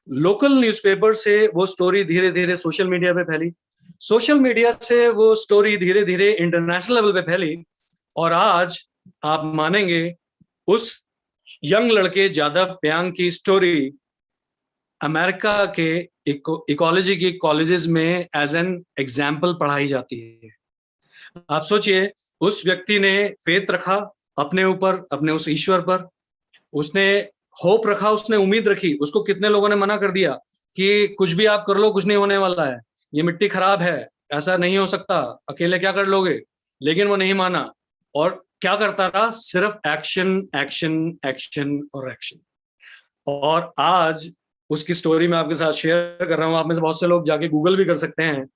लोकल न्यूज़पेपर से वो स्टोरी धीरे धीरे सोशल मीडिया पे फैली, सोशल मीडिया से वो स्टोरी धीरे धीरे इंटरनेशनल लेवल पे फैली, और आज आप मानेंगे उस यंग लड़के जादव प्यांग की स्टोरी अमेरिका के इकोलॉजी के कॉलेजेस में एज एन एग्जाम्पल पढ़ाई जाती है। आप सोचिए, उस व्यक्ति ने फेथ रखा अपने ऊपर, अपने उस ईश्वर पर, उसने होप रखा, उसने उम्मीद रखी। उसको कितने लोगों ने मना कर दिया कि कुछ भी आप कर लो, कुछ नहीं होने वाला है, ये मिट्टी खराब है, ऐसा नहीं हो सकता, अकेले क्या कर लोगे। लेकिन वो नहीं माना और क्या करता रहा, सिर्फ एक्शन एक्शन एक्शन और एक्शन। और आज उसकी स्टोरी मैं आपके साथ शेयर कर रहा हूँ। आप में से बहुत से लोग जाके गूगल भी कर सकते हैं,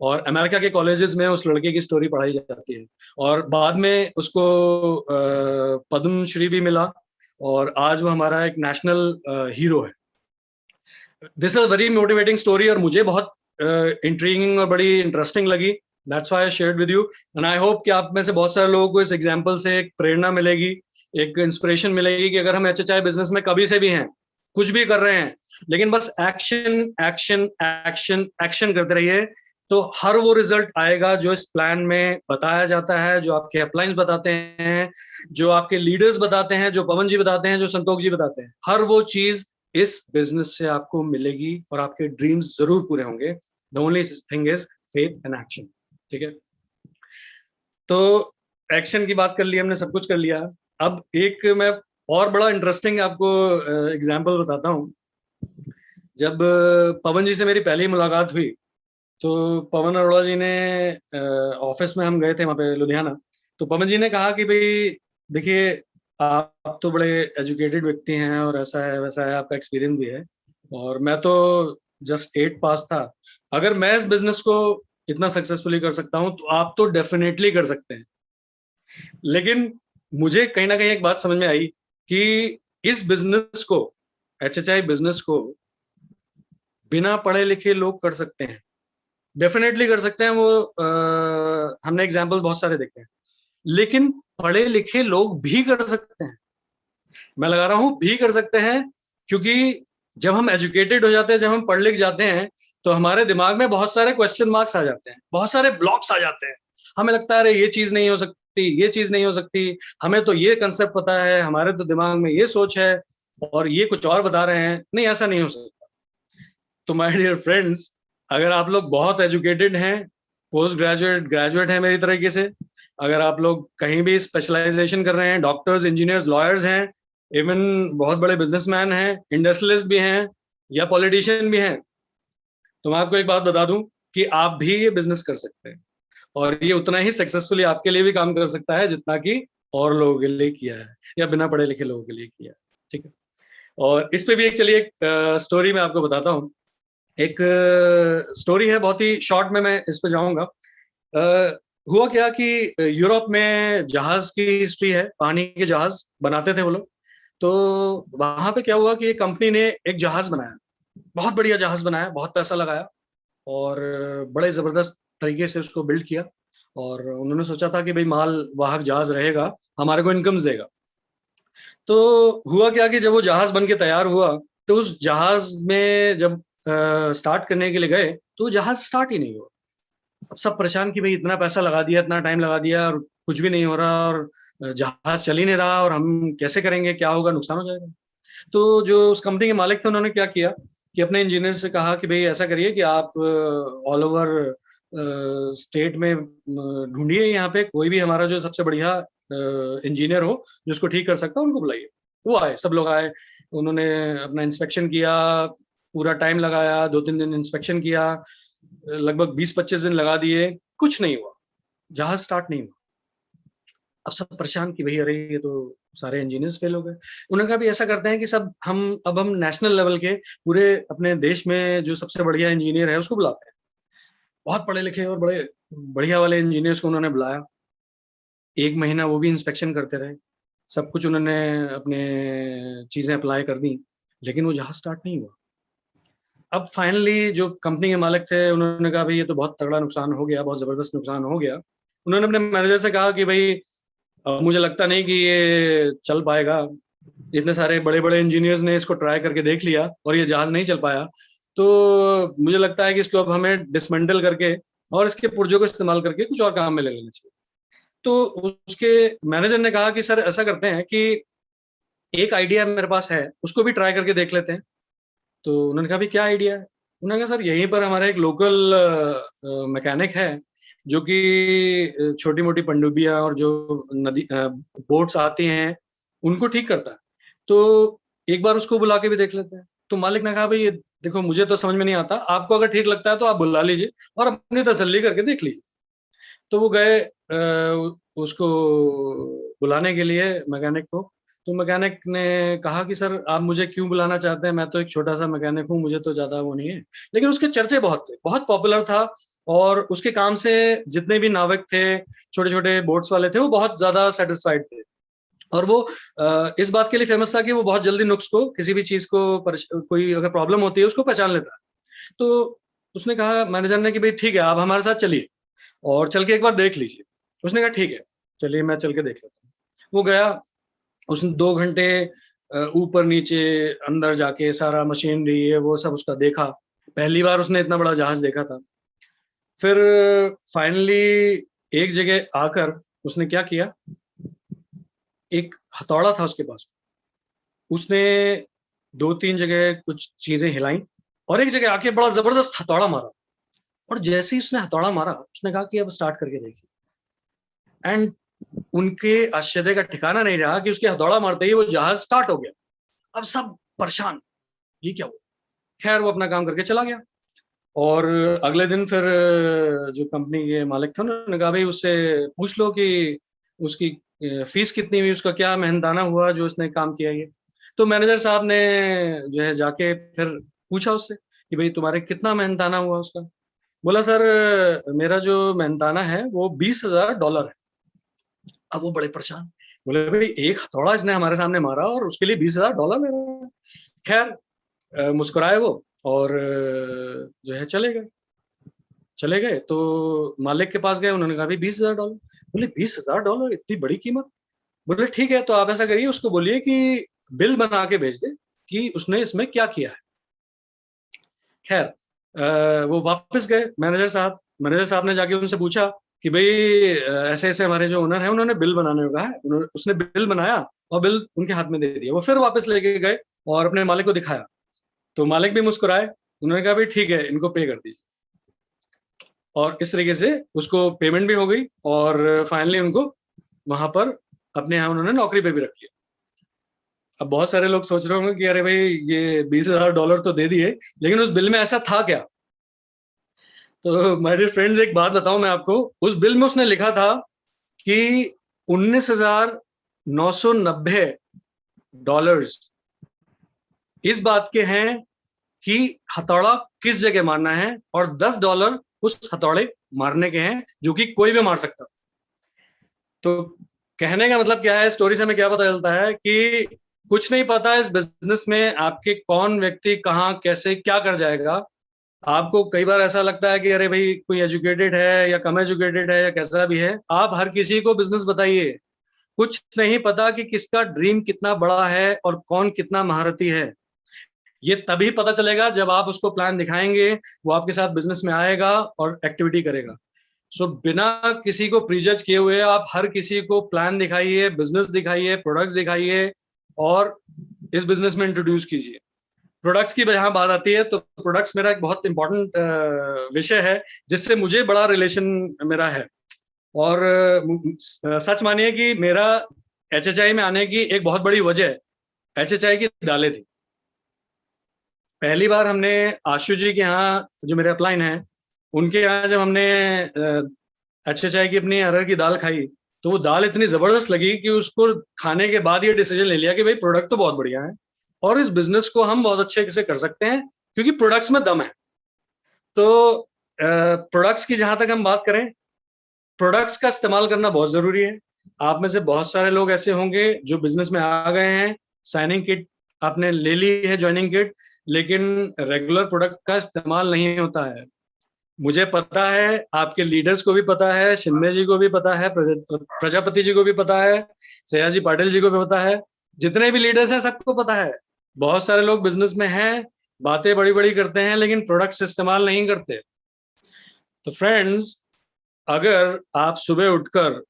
और अमेरिका के कॉलेजेस में उस लड़के की स्टोरी पढ़ाई जाती है, और बाद में उसको पद्मश्री भी मिला, और आज वो हमारा एक नेशनल हीरो है। This is very motivating story, और मुझे बहुत इंट्रीगिंग और बड़ी इंटरेस्टिंग लगी। That's why I shared with you, and I hope कि आप में से बहुत सारे लोगों को इस एग्जांपल से एक प्रेरणा मिलेगी, एक इंस्पिरेशन मिलेगी कि अगर हम एचएचआई बिजनेस में कभी से भी हैं, कुछ भी कर रहे हैं, लेकिन बस एक्शन एक्शन एक्शन एक्शन करते रहिए, तो हर वो रिजल्ट आएगा जो इस प्लान में बताया जाता है, जो आपके अपलाइंस बताते हैं, जो आपके लीडर्स बताते हैं, जो पवन जी बताते हैं, जो संतोष जी बताते हैं। हर वो चीज इस बिजनेस से आपको मिलेगी और आपके ड्रीम्स जरूर पूरे होंगे। The only thing is faith and action. ठीक है, तो एक्शन की बात कर ली हमने, सब कुछ कर लिया। अब एक मैं और बड़ा इंटरेस्टिंग आपको एग्जांपल बताता हूँ। जब पवन जी से मेरी पहली मुलाकात हुई, तो पवन अरोड़ा जी ने ऑफिस में हम गए थे वहां पे लुधियाना, तो पवन जी ने कहा कि भाई देखिए, आप तो बड़े एजुकेटेड व्यक्ति हैं और ऐसा है वैसा है, आपका एक्सपीरियंस भी है, और मैं तो जस्ट 8 पास था। अगर मैं इस बिजनेस को इतना सक्सेसफुली कर सकता हूँ, तो आप तो डेफिनेटली कर सकते हैं। लेकिन मुझे कहीं ना कहीं एक बात समझ में आई कि इस बिजनेस को, एचएचआई बिजनेस को बिना पढ़े लिखे लोग कर सकते हैं, डेफिनेटली कर सकते हैं। वो हमने एग्जाम्पल बहुत सारे देखे हैं, लेकिन पढ़े लिखे लोग भी कर सकते हैं। मैं लगा रहा हूं भी कर सकते हैं, क्योंकि जब हम एजुकेटेड हो जाते हैं, जब हम पढ़ लिख जाते हैं, तो हमारे दिमाग में बहुत सारे क्वेश्चन मार्क्स आ जाते हैं, बहुत सारे ब्लॉक्स आ जाते हैं। हमें लगता है अरे ये चीज नहीं हो सकती, ये चीज नहीं हो सकती, हमें तो ये कंसेप्ट पता है, हमारे तो दिमाग में ये सोच है, और ये कुछ और बता रहे हैं, नहीं ऐसा नहीं हो सकता। तो माय डियर फ्रेंड्स, अगर आप लोग बहुत एजुकेटेड हैं, पोस्ट ग्रेजुएट, ग्रेजुएट हैं मेरी तरीके से, अगर आप लोग कहीं भी स्पेशलाइजेशन कर रहे हैं, डॉक्टर्स, इंजीनियर्स, लॉयर्स हैं, इवन बहुत बड़े बिजनेसमैन हैं, इंडस्ट्रियलिस्ट भी हैं, या पॉलिटिशियन भी हैं, तो मैं आपको एक बात बता दूं कि आप भी ये बिजनेस कर सकते हैं, और ये उतना ही सक्सेसफुली आपके लिए भी काम कर सकता है जितना कि और लोगों के लिए किया है, या बिना पढ़े लिखे लोगों के लिए किया है। ठीक है, और इस पे भी एक, चलिए एक स्टोरी मैं आपको बताता हूँ। एक स्टोरी है, बहुत ही शॉर्ट में मैं इस पे जाऊंगा। हुआ क्या कि यूरोप में जहाज की हिस्ट्री है, पानी के जहाज बनाते थे वो लोग। तो वहां पे क्या हुआ कि एक कंपनी ने एक जहाज बनाया, बहुत बढ़िया जहाज बनाया, बहुत पैसा लगाया, और बड़े जबरदस्त तरीके से उसको बिल्ड किया, और उन्होंने सोचा था कि भाई माल वाहक जहाज रहेगा, हमारे को इनकम्स देगा। तो हुआ क्या कि जब वो जहाज बन के तैयार हुआ, तो उस जहाज में जब स्टार्ट करने के लिए गए, तो जहाज स्टार्ट ही नहीं हुआ। अब सब परेशान कि भाई इतना पैसा लगा दिया, इतना टाइम लगा दिया, और कुछ भी नहीं हो रहा, और जहाज चल ही नहीं रहा, और हम कैसे करेंगे, क्या होगा, नुकसान हो जाएगा। तो जो उस कंपनी के मालिक थे, उन्होंने क्या किया कि अपने इंजीनियर से कहा कि भाई ऐसा करिए कि आप ऑल ओवर स्टेट में ढूंढिए, यहाँ पे कोई भी हमारा जो सबसे बढ़िया इंजीनियर हो जो उसको ठीक कर सकता है, उनको बुलाइए। वो आए, सब लोग आए, उन्होंने अपना इंस्पेक्शन किया, पूरा टाइम लगाया, 2-3 दिन इंस्पेक्शन किया, लगभग 20-25 दिन लगा दिए, कुछ नहीं हुआ, जहाज स्टार्ट नहीं हुआ। अब सब परेशान कि भाई अरे ये तो सारे इंजीनियर्स फेल हो गए। उन्होंने कहा भी ऐसा करते हैं कि सब हम नेशनल लेवल के पूरे अपने देश में जो सबसे बढ़िया इंजीनियर है उसको बुलाते हैं। बहुत पढ़े लिखे और बड़े बढ़िया वाले इंजीनियर्स को उन्होंने बुलाया। 1 महीना वो भी इंस्पेक्शन करते रहे, सब कुछ उन्होंने अपने चीजें अप्लाई कर दी, लेकिन वो जहाज स्टार्ट नहीं हुआ। अब फाइनली जो कंपनी के मालिक थे, उन्होंने कहा भाई ये तो बहुत तगड़ा नुकसान हो गया, बहुत जबरदस्त नुकसान हो गया। उन्होंने अपने मैनेजर से कहा कि भाई मुझे लगता नहीं कि ये चल पाएगा, इतने सारे बड़े बड़े इंजीनियर्स ने इसको ट्राई करके देख लिया और ये जहाज नहीं चल पाया, तो मुझे लगता है कि इसको अब हमें डिसमेंटल करके और इसके पुर्जों को इस्तेमाल करके कुछ और काम में ले लेना चाहिए। तो उसके मैनेजर ने कहा कि सर ऐसा करते हैं कि एक आइडिया मेरे पास है, उसको भी ट्राई करके देख लेते हैं। तो उन्होंने कहा भी क्या आइडिया है? उन्होंने कहा सर यहीं पर हमारा एक लोकल मैकेनिक है, जो कि छोटी मोटी पनडुब्बियां और जो नदी बोट्स आती हैं उनको ठीक करता है। तो एक बार उसको बुला के भी देख लेते हैं। तो मालिक ने कहा भाई ये देखो मुझे तो समझ में नहीं आता, आपको अगर ठीक लगता है तो आप बुला लीजिए और अपनी तसल्ली करके देख लीजिए। तो वो गए उसको बुलाने के लिए मैकेनिक को। तो मैकेनिक ने कहा कि सर आप मुझे क्यों बुलाना चाहते हैं, मैं तो एक छोटा सा मैकेनिक हूँ, मुझे तो ज्यादा वो नहीं है। लेकिन उसके चर्चे बहुत थे, बहुत पॉपुलर था और उसके काम से जितने भी नाविक थे, छोटे छोटे बोट्स वाले थे, वो बहुत ज्यादा सेटिस्फाइड थे। और वो इस बात के लिए फेमस था कि वो बहुत जल्दी नुक्स को, किसी भी चीज को कोई अगर प्रॉब्लम होती है उसको पहचान लेता है। तो उसने कहा मैनेजर ने कि भाई ठीक है आप हमारे साथ चलिए और चल के एक बार देख लीजिए। उसने कहा ठीक है चलिए मैं चल के देख लेता हूँ। वो गया, उसने 2 घंटे ऊपर नीचे अंदर जाके सारा मशीनरी है वो सब उसका देखा। पहली बार उसने इतना बड़ा जहाज देखा था। फिर फाइनली एक जगह आकर उसने क्या किया, एक हथौड़ा था उसके पास। उसने 2-3 जगह कुछ चीजें हिलाई और एक जगह आके बड़ा जबरदस्त हथौड़ा मारा। और जैसे ही उसने हथौड़ा मारा उसने कहा कि अब स्टार्ट करके देखिए। एंड उनके आश्चर्य का ठिकाना नहीं रहा कि उसके हथौड़ा मारते ही वो जहाज स्टार्ट हो गया। अब सब परेशान, ये क्या हुआ। खैर वो अपना काम करके चला गया। और अगले दिन फिर जो कंपनी के मालिक थे उन्होंने कहा भाई उससे पूछ लो कि उसकी फीस कितनी हुई, उसका क्या मेहनताना हुआ जो उसने काम किया ये। तो मैनेजर साहब ने जो है जाके फिर पूछा उससे कि भाई तुम्हारे कितना मेहनताना हुआ उसका। बोला सर मेरा जो मेहनताना है वो $20,000 है। अब वो बड़े परेशान, बोले भाई एक हथौड़ा इसने हमारे सामने मारा और उसके लिए $20,000 ले रहा है। खैर मुस्कुराए वो और जो है चले गए। तो मालिक के पास गए, उन्होंने कहा भाई $20,000। बोले $20,000 इतनी बड़ी कीमत। बोले ठीक है तो आप ऐसा करिए उसको बोलिए कि बिल बना के भेज दे कि उसने इसमें क्या किया है। खैर वो वापस गए मैनेजर साहब ने जाके उनसे पूछा कि भाई ऐसे ऐसे हमारे जो ओनर है उन्होंने बिल बनाने को कहा है। उसने बिल बनाया और बिल उनके हाथ में दे दिया। वो फिर वापस लेके गए और अपने मालिक को दिखाया। तो मालिक भी मुस्कुराए, उन्होंने कहा भाई ठीक है इनको पे कर दीजिए। और इस तरीके से उसको पेमेंट भी हो गई और फाइनली उनको वहां पर अपने यहाँ उन्होंने नौकरी पे भी रख लिया। अब बहुत सारे लोग सोच रहे होंगे कि अरे भाई ये $20,000 तो दे दिए, लेकिन उस बिल में ऐसा था क्या। तो माय डियर फ्रेंड्स एक बात बताऊं मैं आपको, उस बिल में उसने लिखा था कि $19,990 इस बात के हैं कि हथौड़ा किस जगह मारना है और $10 उस हथौड़े मारने के हैं जो कि कोई भी मार सकता। तो कहने का मतलब क्या है, स्टोरी से हमें क्या पता चलता है कि कुछ नहीं पता इस बिजनेस में आपके कौन व्यक्ति कहाँ कैसे क्या कर जाएगा। आपको कई बार ऐसा लगता है कि अरे भाई कोई एजुकेटेड है या कम एजुकेटेड है या कैसा भी है, आप हर किसी को बिजनेस बताइए। कुछ नहीं पता कि किसका ड्रीम कितना बड़ा है और कौन कितना महारथी है। ये तभी पता चलेगा जब आप उसको प्लान दिखाएंगे, वो आपके साथ बिजनेस में आएगा और एक्टिविटी करेगा। सो बिना किसी को प्रीजज किए हुए आप हर किसी को प्लान दिखाइए, बिजनेस दिखाइए, प्रोडक्ट्स दिखाइए और इस बिजनेस में इंट्रोड्यूस कीजिए। प्रोडक्ट्स की जहां बात आती है तो प्रोडक्ट्स मेरा एक बहुत इंपॉर्टेंट विषय है जिससे मुझे बड़ा रिलेशन मेरा है। और सच मानिए कि मेरा HHI में आने की एक बहुत बड़ी वजह HHI की दालें थी। पहली बार हमने आशु जी के यहाँ जो मेरे अपलाइन है उनके यहाँ जब हमने HHI की अपनी अरहर की दाल खाई तो वो दाल इतनी जबरदस्त लगी कि उसको खाने के बाद ये डिसीजन ले लिया कि भाई प्रोडक्ट तो बहुत बढ़िया है और इस बिजनेस को हम बहुत अच्छे से कर सकते हैं क्योंकि प्रोडक्ट्स में दम है। तो प्रोडक्ट्स की जहां तक हम बात करें, प्रोडक्ट्स का इस्तेमाल करना बहुत जरूरी है। आप में से बहुत सारे लोग ऐसे होंगे जो बिजनेस में आ गए हैं, साइनिंग किट आपने ले ली है, ज्वाइनिंग किट, लेकिन रेगुलर प्रोडक्ट का इस्तेमाल नहीं होता है। मुझे पता है, आपके लीडर्स को भी पता है, शिंदे जी को भी पता है, प्रजापति जी को भी पता है, सयाजी पाटिल जी को भी पता है, जितने भी लीडर्स हैं सबको पता है। बहुत सारे लोग बिजनेस में हैं, बातें बड़ी बड़ी करते हैं लेकिन प्रोडक्ट्स इस्तेमाल नहीं करते। तो फ्रेंड्स, अगर आप सुबह उठकर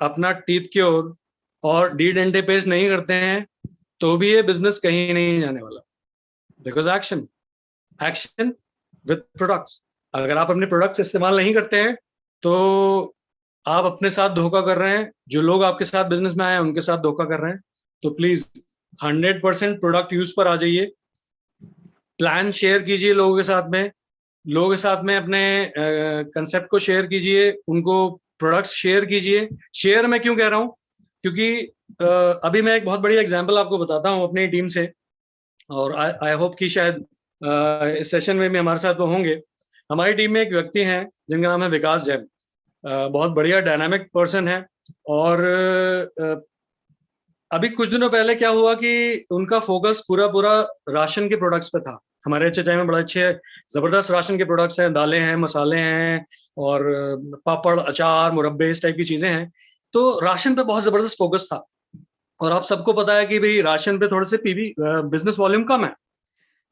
अपना टीथ क्योर और डी डेंटे पेस्ट नहीं करते हैं तो भी ये बिजनेस कहीं नहीं जाने वाला। Because action with products. अगर आप अपने प्रोडक्ट्स इस्तेमाल नहीं करते हैं तो आप अपने साथ धोखा कर रहे हैं, जो लोग आपके साथ बिजनेस में आए हैं उनके साथ धोखा कर रहे हैं। तो प्लीज 100% प्रोडक्ट यूज पर आ जाइए, प्लान शेयर कीजिए लोगों के साथ में, लोगों के साथ में अपने कंसेप्ट को शेयर कीजिए, उनको प्रोडक्ट्स शेयर कीजिए। शेयर मैं क्यों कह रहा हूँ, क्योंकि अभी मैं एक बहुत बड़ी एग्जांपल आपको बताता हूँ अपनी टीम से, और आई होप कि शायद इस सेशन में भी हमारे साथ वो होंगे। हमारी टीम में एक व्यक्ति हैं जिनका नाम है विकास जैन, बहुत बढ़िया डायनामिक पर्सन है। और अभी कुछ दिनों पहले क्या हुआ कि उनका फोकस पूरा पूरा राशन के प्रोडक्ट्स पे था। हमारे एचएचआई में बड़े अच्छे जबरदस्त राशन के प्रोडक्ट्स हैं, दालें हैं, मसाले हैं, और पापड़, अचार, मुरब्बे, इस टाइप की चीजें हैं। तो राशन पे बहुत जबरदस्त फोकस था। और आप सबको पता है कि भाई राशन पे थोड़े से पीवी बिजनेस वॉल्यूम कम है।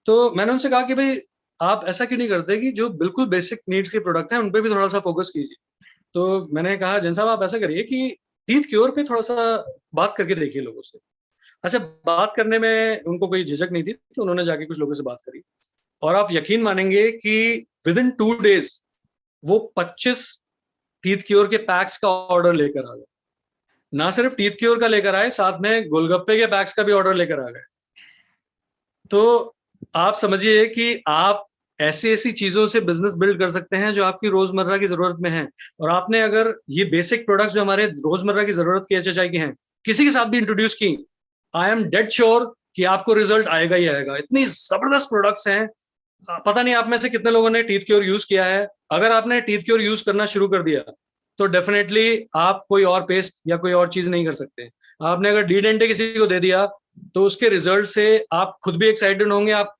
तो मैंने उनसे कहा कि भाई आप ऐसा क्यों नहीं करते कि जो बिल्कुल बेसिक नीड्स के प्रोडक्ट हैं उन पे भी थोड़ा सा फोकस कीजिए। तो मैंने कहा जैन साहब आप ऐसा करिए कि टीथ क्योर पे थोड़ा सा बात करके देखिए लोगों से। अच्छा, बात करने में उनको कोई झिझक नहीं थी, तो उन्होंने जाके कुछ लोगों से बात करी, और आप यकीन मानेंगे कि विद इन 2 डेज वो 25 टीथ क्योर के पैक्स का ऑर्डर लेकर आ गए। ना सिर्फ टीथ क्योर का लेकर आए, साथ में गोलगप्पे के पैक्स का भी ऑर्डर लेकर आ गए। तो आप समझिए कि आप ऐसी ऐसी चीजों से बिजनेस बिल्ड कर सकते हैं जो आपकी रोजमर्रा की जरूरत में है। और आपने अगर ये बेसिक प्रोडक्ट्स जो हमारे रोजमर्रा की जरूरत की एचएचआई की हैं किसी के साथ भी इंट्रोड्यूस की, आई एम डेड श्योर कि आपको रिजल्ट आएगा ही आएगा। इतनी जबरदस्त प्रोडक्ट्स हैं। पता नहीं आप में से कितने लोगों ने टीथ क्योर यूज किया है। अगर आपने टीथ क्योर यूज करना शुरू कर दिया तो डेफिनेटली आप कोई और पेस्ट या कोई और चीज नहीं कर सकते। आपने अगर डी डेंटे किसी को दे दिया तो उसके रिजल्ट से आप खुद भी एक्साइटेड होंगे, आप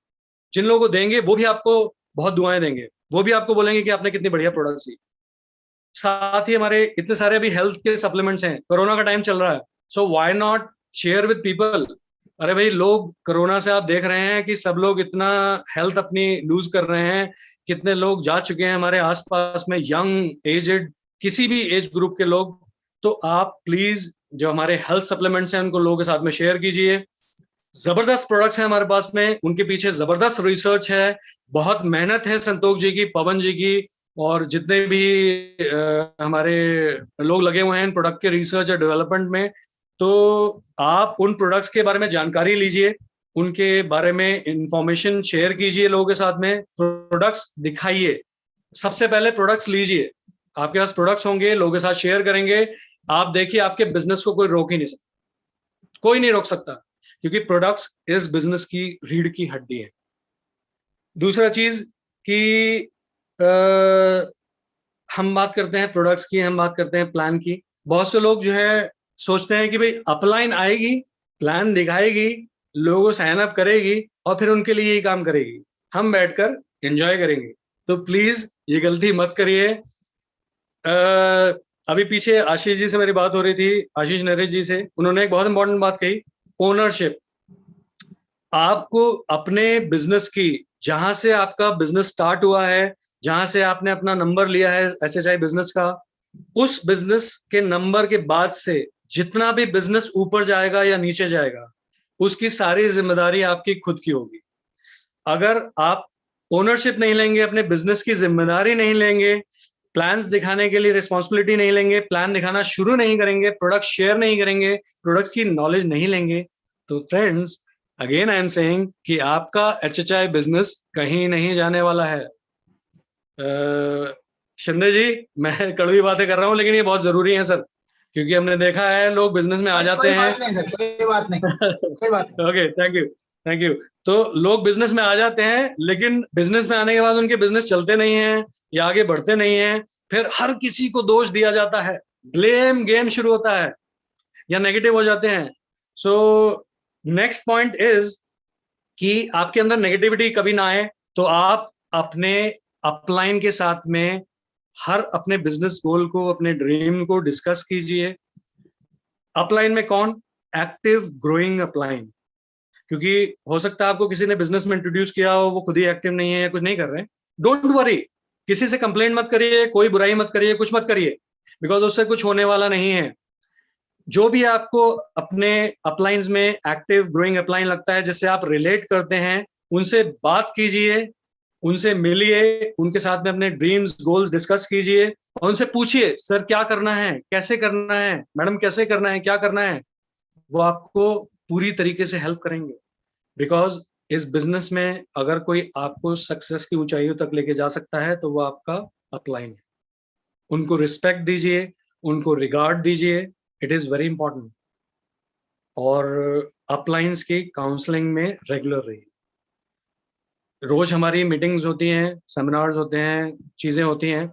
जिन लोगों को देंगे वो भी आपको बहुत दुआएं देंगे, वो भी आपको बोलेंगे कि आपने कितनी बढ़िया प्रोडक्ट दी। साथ ही हमारे इतने सारे अभी हेल्थ के सप्लीमेंट्स हैं, कोरोना का टाइम चल रहा है, so why not share with people. अरे भाई, लोग कोरोना से आप देख रहे हैं कि सब लोग इतना हेल्थ अपनी लूज कर रहे हैं, कितने लोग जा चुके हैं हमारे आसपास में, यंग, एजेड, किसी भी एज ग्रुप के लोग। तो आप प्लीज जो हमारे हेल्थ सप्लीमेंट्स हैं उनको लोगों के साथ में शेयर कीजिए। जबरदस्त प्रोडक्ट्स हैं हमारे पास में, उनके पीछे जबरदस्त रिसर्च है, बहुत मेहनत है संतोष जी की, पवन जी की, और जितने भी हमारे लोग लगे हुए हैं इन प्रोडक्ट के रिसर्च और डेवलपमेंट में। तो आप उन प्रोडक्ट्स के बारे में जानकारी लीजिए, उनके बारे में इंफॉर्मेशन शेयर कीजिए लोगों के साथ में, प्रोडक्ट्स दिखाइए। सबसे पहले प्रोडक्ट्स लीजिए, आपके पास प्रोडक्ट्स होंगे, लोगों के साथ शेयर करेंगे, आप देखिए आपके बिजनेस को कोई रोक ही नहीं सकता, कोई नहीं रोक सकता, क्योंकि प्रोडक्ट्स इस बिजनेस की रीढ़ की हड्डी है। दूसरा चीज कि हम बात करते हैं प्रोडक्ट्स की, हम बात करते हैं प्लान की। बहुत से लोग जो है सोचते हैं कि भाई अपलाइन आएगी, प्लान दिखाएगी, लोगों को साइन अप करेगी और फिर उनके लिए ही काम करेगी, हम बैठकर एंजॉय करेंगे। तो प्लीज ये गलती मत करिए। अभी पीछे आशीष जी से मेरी बात हो रही थी, आशीष नरेश जी से, उन्होंने एक बहुत इंपॉर्टेंट बात कही, ओनरशिप। आपको अपने बिजनेस की, जहां से आपका बिजनेस स्टार्ट हुआ है, जहां से आपने अपना नंबर लिया है एचएचआई बिजनेस का, उस बिजनेस के नंबर के बाद से जितना भी बिजनेस ऊपर जाएगा या नीचे जाएगा, उसकी सारी जिम्मेदारी आपकी खुद की होगी। अगर आप ओनरशिप नहीं लेंगे, अपने बिजनेस की जिम्मेदारी नहीं लेंगे, प्लान्स दिखाने के लिए रिस्पॉन्सिबिलिटी नहीं लेंगे, प्लान दिखाना शुरू नहीं करेंगे, प्रोडक्ट शेयर नहीं करेंगे, प्रोडक्ट की नॉलेज नहीं लेंगे, तो friends again I am saying कि आपका एचएचआई बिजनेस कहीं नहीं जाने वाला है। शिंदे जी, मैं कड़वी बातें कर रहा हूँ लेकिन ये बहुत जरूरी है सर, क्योंकि हमने देखा है लोग बिजनेस में आ जाते हैं। कोई बात नहीं सर, कोई बात नहीं, कोई बात नहीं। Okay, thank you, thank you. तो लोग बिजनेस में आ जाते हैं लेकिन बिजनेस में आने के बाद उनके बिजनेस चलते नहीं हैं या आगे बढ़ते नहीं हैं, फिर हर किसी को दोष दिया जाता है, ब्लेम गेम शुरू होता है या नेगेटिव हो जाते हैं। सो नेक्स्ट पॉइंट इज कि आपके अंदर नेगेटिविटी कभी ना आए, तो आप अपने अपलाइन के साथ में हर अपने बिजनेस गोल को, अपने ड्रीम को डिस्कस कीजिए। अपलाइन में कौन? Active growing upline. क्योंकि हो सकता है आपको किसी ने बिजनेस में इंट्रोड्यूस किया हो, वो खुद ही एक्टिव नहीं है या कुछ नहीं कर रहे हैं, डोंट वरी, किसी से कंप्लेंट मत करिए, कोई बुराई मत करिए, कुछ मत करिए, बिकॉज उससे कुछ होने वाला नहीं है। जो भी आपको अपने अपलाइंस में एक्टिव ग्रोइंग अपलाइन लगता है, जिससे आप रिलेट करते हैं, उनसे बात कीजिए, उनसे मिलिए, उनके साथ में अपने ड्रीम्स गोल्स डिस्कस कीजिए और उनसे पूछिए सर क्या करना है, कैसे करना है, मैडम कैसे करना है, क्या करना है। वो आपको पूरी तरीके से हेल्प करेंगे। बिकॉज इस बिजनेस में अगर कोई आपको सक्सेस की ऊंचाइयों तक लेके जा सकता है तो वो आपका अपलाइन है। उनको रिस्पेक्ट दीजिए, उनको रिगार्ड दीजिए, इट इज वेरी इंपॉर्टेंट। और अपलाइंस की काउंसलिंग में रेगुलर रहिए। रोज हमारी मीटिंग्स होती हैं, सेमिनार्स होते हैं, चीजें होती हैं।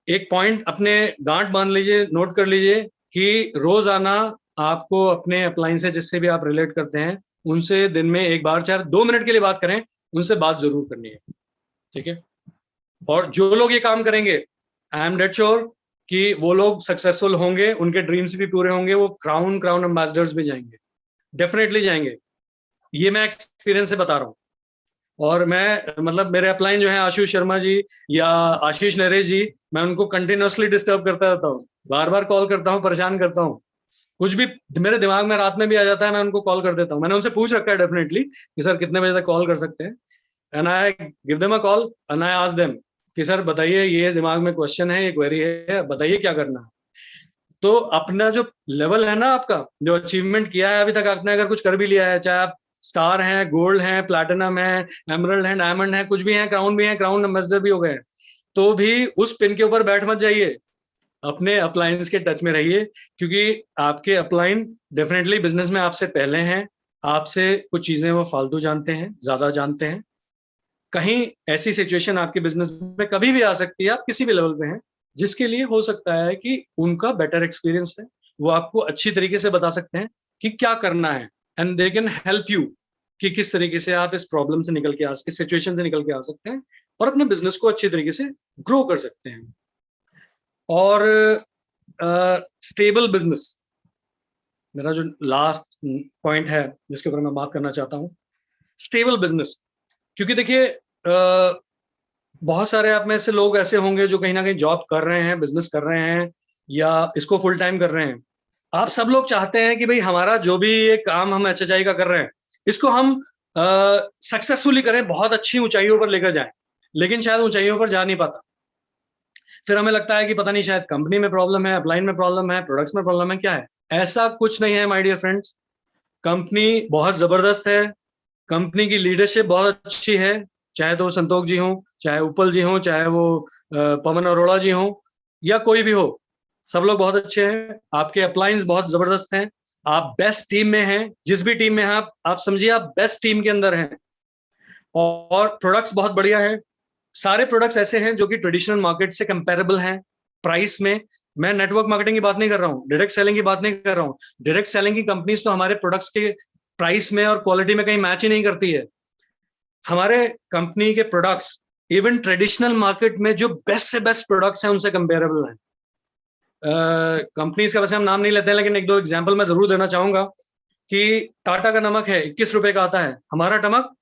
एक पॉइंट अपने गांठ बांध लीजिए, नोट कर लीजिए कि रोज आना आपको अपने अपलाइन से जिससे भी आप रिलेट करते हैं उनसे दिन में एक बार, चाहे 2 मिनट के लिए बात करें, उनसे बात जरूर करनी है। ठीक है। और जो लोग ये काम करेंगे, आई एम डेड श्योर कि वो लोग सक्सेसफुल होंगे, उनके ड्रीम्स भी पूरे होंगे, वो क्राउन एम्बेसडर्स भी जाएंगे, डेफिनेटली जाएंगे। ये मैं एक्सपीरियंस से बता रहा हूँ। और मैं मतलब मेरे अपलाइन जो है आशीष शर्मा जी या आशीष नरेश जी, मैं उनको कंटिन्यूअसली डिस्टर्ब करता रहता हूँ, बार बार कॉल करता हूँ, परेशान करता हूँ। कुछ भी मेरे दिमाग में रात में भी आ जाता है, मैं उनको कॉल कर देता हूँ। मैंने उनसे पूछ रखा है डेफिनेटली कि सर कितने बजे तक कॉल कर सकते हैं, and I give them a call and I ask them कि सर बताइए, ये दिमाग में क्वेश्चन है, ये क्वेरी है, बताइए क्या करना है। तो अपना जो लेवल है ना, आपका जो अचीवमेंट किया है अभी तक आपने, अगर कुछ कर भी लिया है, चाहे आप स्टार हैं, गोल्ड हैं, प्लैटिनम है, एमरल्ड है, डायमंड है, कुछ भी है, क्राउन भी है, क्राउन एम्बेसडर भी हो गए, तो भी उस पिन के ऊपर बैठ मत जाइए, अपने अपलाइंस के टच में रहिए। क्योंकि आपके अपलाइन डेफिनेटली बिजनेस में आपसे पहले हैं, आपसे कुछ चीजें वो फालतू जानते हैं, ज्यादा जानते हैं। कहीं ऐसी सिचुएशन आपके बिजनेस में कभी भी आ सकती है, आप किसी भी लेवल पे हैं, जिसके लिए हो सकता है कि उनका बेटर एक्सपीरियंस है, वो आपको अच्छी तरीके से बता सकते हैं कि क्या करना है, and they can help you कि किस तरीके से आप इस प्रॉब्लम से निकल के इस सिचुएशन से निकल के आ सकते हैं और अपने बिजनेस को अच्छी तरीके से ग्रो कर सकते हैं। और स्टेबल बिजनेस मेरा जो लास्ट पॉइंट है जिसके ऊपर मैं बात करना चाहता हूँ, स्टेबल बिजनेस। क्योंकि देखिए बहुत सारे आप में से लोग ऐसे होंगे जो कहीं ना कहीं जॉब कर रहे हैं, बिजनेस कर रहे हैं, या इसको फुल टाइम कर रहे हैं। आप सब लोग चाहते हैं कि भाई हमारा जो भी ये काम हम HHI का कर रहे हैं, इसको हम सक्सेसफुली करें, बहुत अच्छी ऊंचाइयों पर लेकर जाएं, लेकिन शायद ऊंचाइयों पर जा नहीं पाता। फिर हमें लगता है कि पता नहीं शायद कंपनी में प्रॉब्लम है, अपलाइन में प्रॉब्लम है, प्रोडक्ट्स में प्रॉब्लम है, क्या है। ऐसा कुछ नहीं है माय डियर फ्रेंड्स। कंपनी बहुत जबरदस्त है, कंपनी की लीडरशिप बहुत अच्छी है, चाहे तो संतोष जी हों, चाहे उपल जी हों, चाहे वो पवन अरोड़ा जी हों, या कोई भी हो, सब लोग बहुत अच्छे हैं। आपके अपलाइंस बहुत जबरदस्त हैं, आप बेस्ट टीम में हैं। जिस भी टीम में हैं आप समझिए आप बेस्ट टीम के अंदर हैं। और प्रोडक्ट्स बहुत बढ़िया है, सारे प्रोडक्ट्स ऐसे हैं जो कि ट्रेडिशनल मार्केट से कंपेरेबल हैं प्राइस में। मैं नेटवर्क मार्केटिंग की बात नहीं कर रहा हूँ, डायरेक्ट सेलिंग की बात नहीं कर रहा हूँ। डायरेक्ट सेलिंग की कंपनीज तो हमारे प्रोडक्ट्स के प्राइस में और क्वालिटी में कहीं मैच ही नहीं करती है। हमारे कंपनी के प्रोडक्ट्स इवन ट्रेडिशनल मार्केट में जो बेस्ट से बेस्ट प्रोडक्ट्स हैं उनसे कंपेरेबल हैं। कंपनीज का वैसे हम नाम नहीं लेते हैं, लेकिन एक दो एग्जांपल मैं जरूर देना चाहूंगा कि टाटा का नमक है 21 रुपए का आता है, हमारा नमक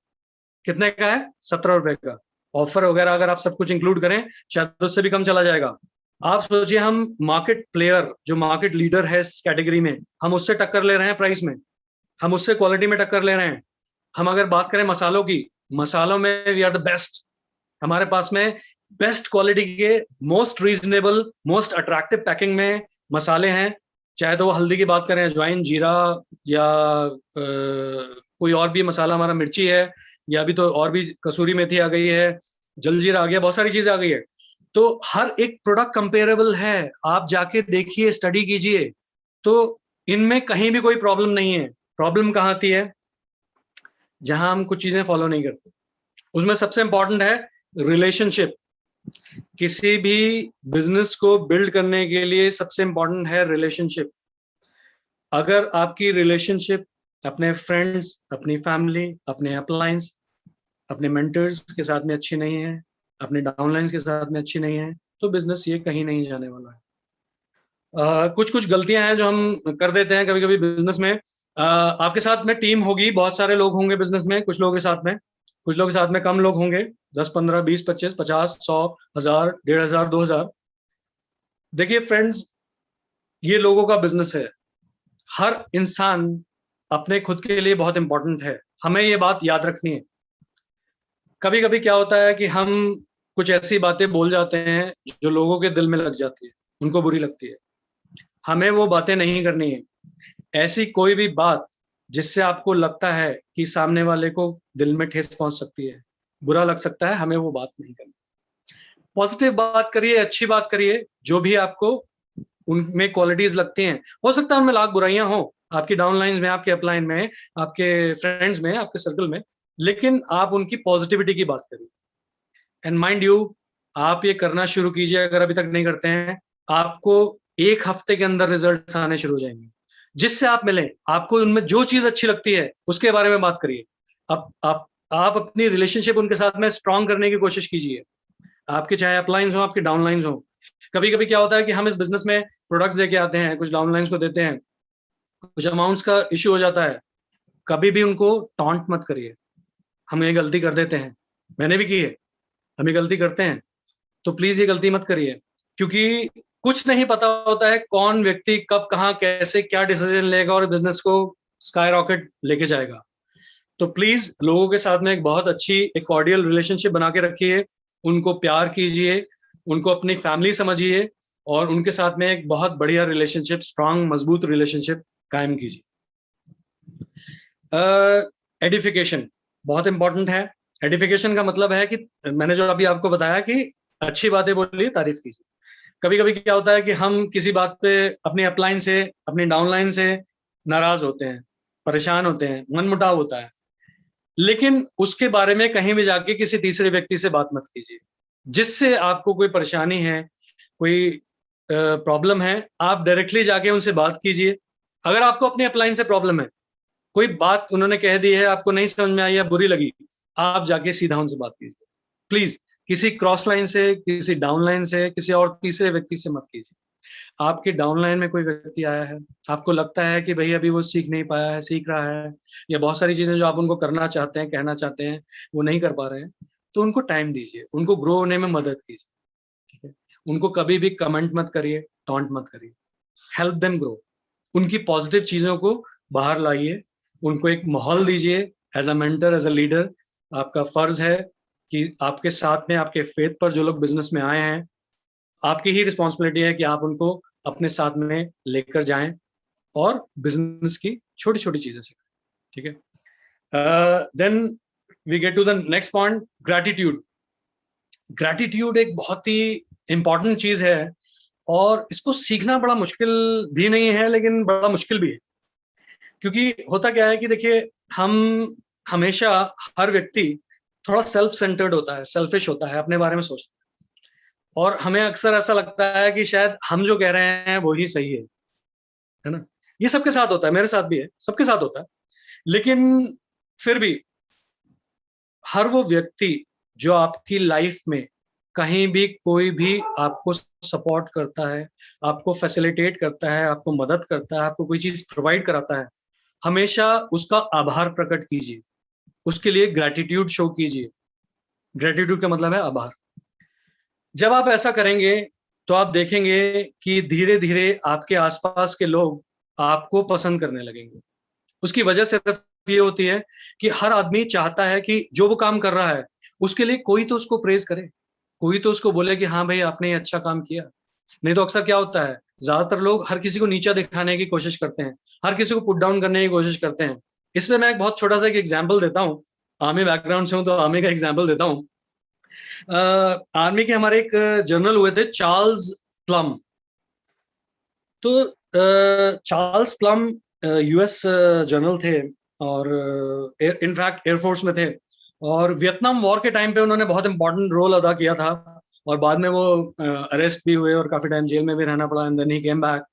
कितने का है, 17 रुपए का। ऑफर वगैरह अगर आप सब कुछ इंक्लूड करें शायद उससे भी कम चला जाएगा। आप सोचिए हम मार्केट प्लेयर, जो मार्केट लीडर है इस कैटेगरी में, हम उससे टक्कर ले रहे हैं प्राइस में, हम उससे क्वालिटी में टक्कर ले रहे हैं। हम अगर बात करें मसालों की, मसालों में वी आर द बेस्ट। हमारे पास में बेस्ट क्वालिटी के most reasonable most attractive packing में मसाले हैं। चाहे तो वो हल्दी की बात करें, अजवाइन, जीरा, या कोई और भी मसाला, हमारा मिर्ची है, या अभी तो और भी कसूरी मेथी आ गई है, जलजीरा आ गया, बहुत सारी चीजें आ गई है। तो हर एक प्रोडक्ट कंपेरेबल है, आप जाके देखिए, स्टडी कीजिए। तो इनमें कहीं भी कोई प्रॉब्लम नहीं है। प्रॉब्लम कहाँ आती है, जहां हम कुछ चीजें फॉलो नहीं करते। उसमें सबसे इंपॉर्टेंट है रिलेशनशिप। किसी भी बिजनेस को बिल्ड करने के लिए सबसे इंपॉर्टेंट है रिलेशनशिप। अगर आपकी रिलेशनशिप अपने फ्रेंड्स, अपनी फैमिली, अपने अपलाइंस, अपने मेंटर्स के साथ में अच्छी नहीं है, अपने डाउनलाइंस के साथ में अच्छी नहीं है, तो बिजनेस ये कहीं नहीं जाने वाला है। कुछ कुछ गलतियां हैं जो हम कर देते हैं कभी कभी बिजनेस में। आपके साथ में टीम होगी, बहुत सारे लोग होंगे बिजनेस में, कुछ लोगों के साथ में, कुछ लोगों के साथ में कम लोग होंगे, 10, 15, 20, 25, 50, 100, 1000, 1500, 2000। देखिए फ्रेंड्स, ये लोगों का बिजनेस है। हर इंसान अपने खुद के लिए बहुत इंपॉर्टेंट है, हमें ये बात याद रखनी है। कभी कभी क्या होता है कि हम कुछ ऐसी बातें बोल जाते हैं जो लोगों के दिल में लग जाती है, उनको बुरी लगती है। हमें वो बातें नहीं करनी है। ऐसी कोई भी बात जिससे आपको लगता है कि सामने वाले को दिल में ठेस पहुंच सकती है, बुरा लग सकता है, हमें वो बात नहीं करनी। पॉजिटिव बात करिए, अच्छी बात करिए, जो भी आपको उनमें क्वालिटीज लगती हैं। हो सकता है उनमें लाख बुराइयां हो, आपकी डाउनलाइन में, आपके अपलाइन में, आपके फ्रेंड्स में, आपके सर्कल में, लेकिन आप उनकी पॉजिटिविटी की बात करिए। एंड माइंड यू, आप ये करना शुरू कीजिए अगर अभी तक नहीं करते हैं, आपको 1 हफ्ते के अंदर रिजल्ट्स आने शुरू हो जाएंगे। जिससे आप मिलें, आपको उनमें जो चीज अच्छी लगती है उसके बारे में बात करिए। आप अपनी रिलेशनशिप उनके साथ में स्ट्रांग करने की कोशिश कीजिए। आपके चाहे अपलाइंस हो, आपके डाउनलाइंस हो। कभी कभी क्या होता है कि हम इस बिजनेस में प्रोडक्ट्स देके आते हैं, कुछ डाउनलाइंस को देते हैं, कुछ अमाउंट्स का इश्यू हो जाता है। कभी भी उनको टॉन्ट मत करिए। हम ये गलती कर देते हैं, मैंने भी की है, हम ये गलती करते हैं, तो प्लीज ये गलती मत करिए। क्योंकि कुछ नहीं पता होता है कौन व्यक्ति कब, कहाँ, कैसे, क्या डिसीजन लेगा और बिजनेस को स्काई रॉकेट लेके जाएगा। तो प्लीज लोगों के साथ में एक बहुत अच्छी, एक कॉर्डियल रिलेशनशिप बना के रखिए। उनको प्यार कीजिए, उनको अपनी फैमिली समझिए और उनके साथ में एक बहुत बढ़िया रिलेशनशिप, स्ट्रांग मजबूत रिलेशनशिप कायम कीजिए। एडिफिकेशन बहुत इंपॉर्टेंट है। एडिफिकेशन का मतलब है कि मैंने जो अभी आपको बताया कि अच्छी बातें बोलिए, तारीफ कीजिए। कभी कभी क्या होता है कि हम किसी बात पे अपने अपलाइन से, अपनी डाउनलाइन से नाराज होते हैं, परेशान होते हैं, मनमुटाव होता है, लेकिन उसके बारे में कहीं भी जाके किसी तीसरे व्यक्ति से बात मत कीजिए। जिससे आपको कोई परेशानी है, कोई प्रॉब्लम है, आप डायरेक्टली जाके उनसे बात कीजिए। अगर आपको अपने अपलाइन से प्रॉब्लम है, कोई बात उन्होंने कह दी है, आपको नहीं समझ में आई या बुरी लगी, आप जाके सीधा उनसे बात कीजिए। प्लीज किसी क्रॉस लाइन से, किसी डाउन लाइन से, किसी और तीसरे व्यक्ति से मत कीजिए। आपके डाउन लाइन में कोई व्यक्ति आया है, आपको लगता है कि भाई अभी वो सीख नहीं पाया है, सीख रहा है, या बहुत सारी चीजें जो आप उनको करना चाहते हैं, कहना चाहते हैं, वो नहीं कर पा रहे हैं, तो उनको टाइम दीजिए, उनको ग्रो होने में मदद कीजिए। ठीक है, उनको कभी भी कमेंट मत करिए, टॉन्ट मत करिए। Help them grow. उनकी पॉजिटिव चीजों को बाहर लाइए, उनको एक माहौल दीजिए। As a mentor, as a leader, आपका फर्ज है कि आपके साथ में, आपके फेथ पर जो लोग बिजनेस में आए हैं, आपकी ही रिस्पॉन्सिबिलिटी है कि आप उनको अपने साथ में लेकर जाएं और बिजनेस की छोटी छोटी चीजें सिखाएं। ठीक है, then we get to the next point, gratitude. Gratitude एक बहुत ही इंपॉर्टेंट चीज है और इसको सीखना बड़ा मुश्किल भी नहीं है, लेकिन बड़ा मुश्किल भी है। क्योंकि होता क्या है कि देखिए, हम हमेशा, हर व्यक्ति थोड़ा सेल्फ सेंटर्ड होता है, सेल्फिश होता है, अपने बारे में सोचता है, और हमें अक्सर ऐसा लगता है कि शायद हम जो कह रहे हैं वो ही सही है ना। ये सबके साथ होता है, मेरे साथ भी है, सबके साथ होता है। लेकिन फिर भी हर वो व्यक्ति जो आपकी लाइफ में कहीं भी, कोई भी आपको सपोर्ट करता है, आपको फैसिलिटेट करता है, आपको मदद करता है, आपको कोई चीज प्रोवाइड कराता है, हमेशा उसका आभार प्रकट कीजिए, उसके लिए ग्रैटिट्यूड शो कीजिए। ग्रैटिट्यूड का मतलब है आभार। जब आप ऐसा करेंगे तो आप देखेंगे कि धीरे धीरे आपके आसपास के लोग आपको पसंद करने लगेंगे। उसकी वजह सिर्फ ये होती है कि हर आदमी चाहता है कि जो वो काम कर रहा है उसके लिए कोई तो उसको प्रेज करे, कोई तो उसको बोले कि हाँ भाई आपने ये अच्छा काम किया। नहीं तो अक्सर क्या होता है, ज्यादातर लोग हर किसी को नीचा दिखाने की कोशिश करते हैं, हर किसी को पुट डाउन करने की कोशिश करते हैं। इसमें मैं एक बहुत छोटा सा एक एग्जाम्पल देता हूँ। आर्मी बैकग्राउंड से हूँ तो आर्मी का एग्जाम्पल देता हूँ। आर्मी के हमारे एक जनरल हुए थे, चार्ल्स प्लम। तो चार्ल्स प्लम यूएस जनरल थे और इनफैक्ट एयरफोर्स में थे, और वियतनाम वॉर के टाइम पे उन्होंने बहुत इंपॉर्टेंट रोल अदा किया था, और बाद में वो अरेस्ट भी हुए और काफी टाइम जेल में भी रहना पड़ा, and then he came back.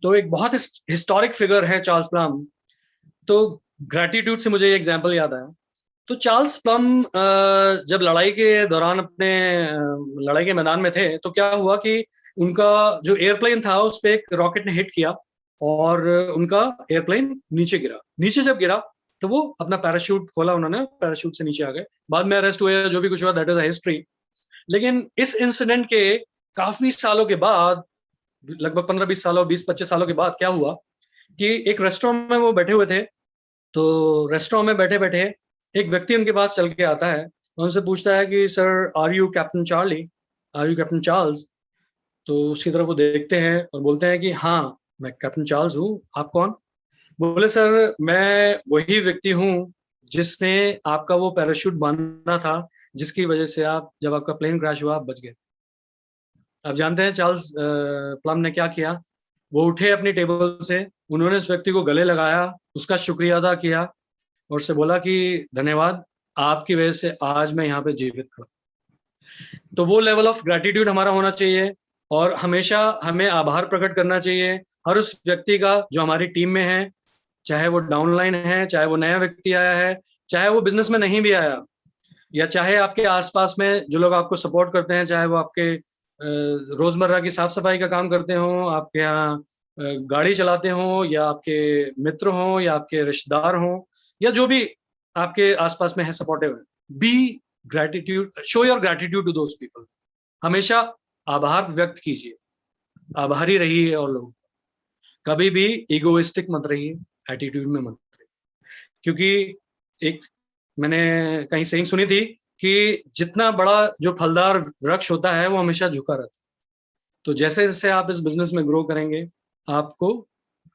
तो एक बहुत हिस्टोरिक फिगर है चार्ल्स प्लम। तो ग्रेटिट्यूड से मुझे ये एग्जाम्पल याद आया। तो चार्ल्स प्लम जब लड़ाई के दौरान अपने लड़ाई के मैदान में थे, तो क्या हुआ कि उनका जो एयरप्लेन था उस पर एक रॉकेट ने हिट किया और उनका एयरप्लेन नीचे गिरा। नीचे जब गिरा तो वो अपना पैराशूट खोला, उन्होंने पैराशूट से नीचे आ गए, बाद में अरेस्ट हुए, जो भी कुछ हुआ दैट इज अ हिस्ट्री। लेकिन इस इंसिडेंट के काफी सालों के बाद, लगभग 15-20 सालों, 20-25 सालों के बाद क्या हुआ कि एक रेस्टोरेंट में वो बैठे हुए थे। तो रेस्टोरेंट में बैठे बैठे एक व्यक्ति उनके पास चल के आता है उनसे पूछता है कि sir are you captain Charlie, are you captain Charles? तो उसकी तरफ वो देखते हैं और बोलते हैं कि हाँ मैं कैप्टन चार्ल्स हूँ, आप कौन? बोले सर मैं वही व्यक्ति हूँ जिसने आपका वो पैराशूट बांधा था, जिसकी वजह से आप, जब आपका प्लेन क्रैश हुआ, आप बच गए। आप जानते हैं चार्ल्स प्लम ने क्या किया? वो उठे अपनी टेबल से, उन्होंने उस व्यक्ति को गले लगाया, उसका शुक्रिया अदा किया और उससे बोला कि धन्यवाद, आपकी वजह से आज मैं यहाँ पे जीवित खड़ा। तो वो लेवल ऑफ ग्रेटिट्यूड हमारा होना चाहिए और हमेशा हमें आभार प्रकट करना चाहिए हर उस व्यक्ति का जो हमारी टीम में है, चाहे वो डाउनलाइन है, चाहे वो नया व्यक्ति आया है, चाहे वो बिजनेस में नहीं भी आया, या चाहे आपके आसपास में जो लोग आपको सपोर्ट करते हैं, चाहे वो आपके रोजमर्रा की साफ सफाई का काम करते हो, आपके यहाँ गाड़ी चलाते हो, या आपके मित्र हो, या आपके रिश्तेदार हो, या जो भी आपके आसपास में है सपोर्टिव है, be gratitude, show your gratitude to those people. हमेशा आभार व्यक्त कीजिए, आभारी रहिए और लोग, कभी भी इगोइस्टिक मत रहिए, एटीट्यूड में मत रहिए। क्योंकि एक मैंने कहीं सेइंग सुनी थी कि जितना बड़ा जो फलदार वृक्ष होता है वो हमेशा झुका रहता है। तो जैसे जैसे आप इस बिजनेस में ग्रो करेंगे, आपको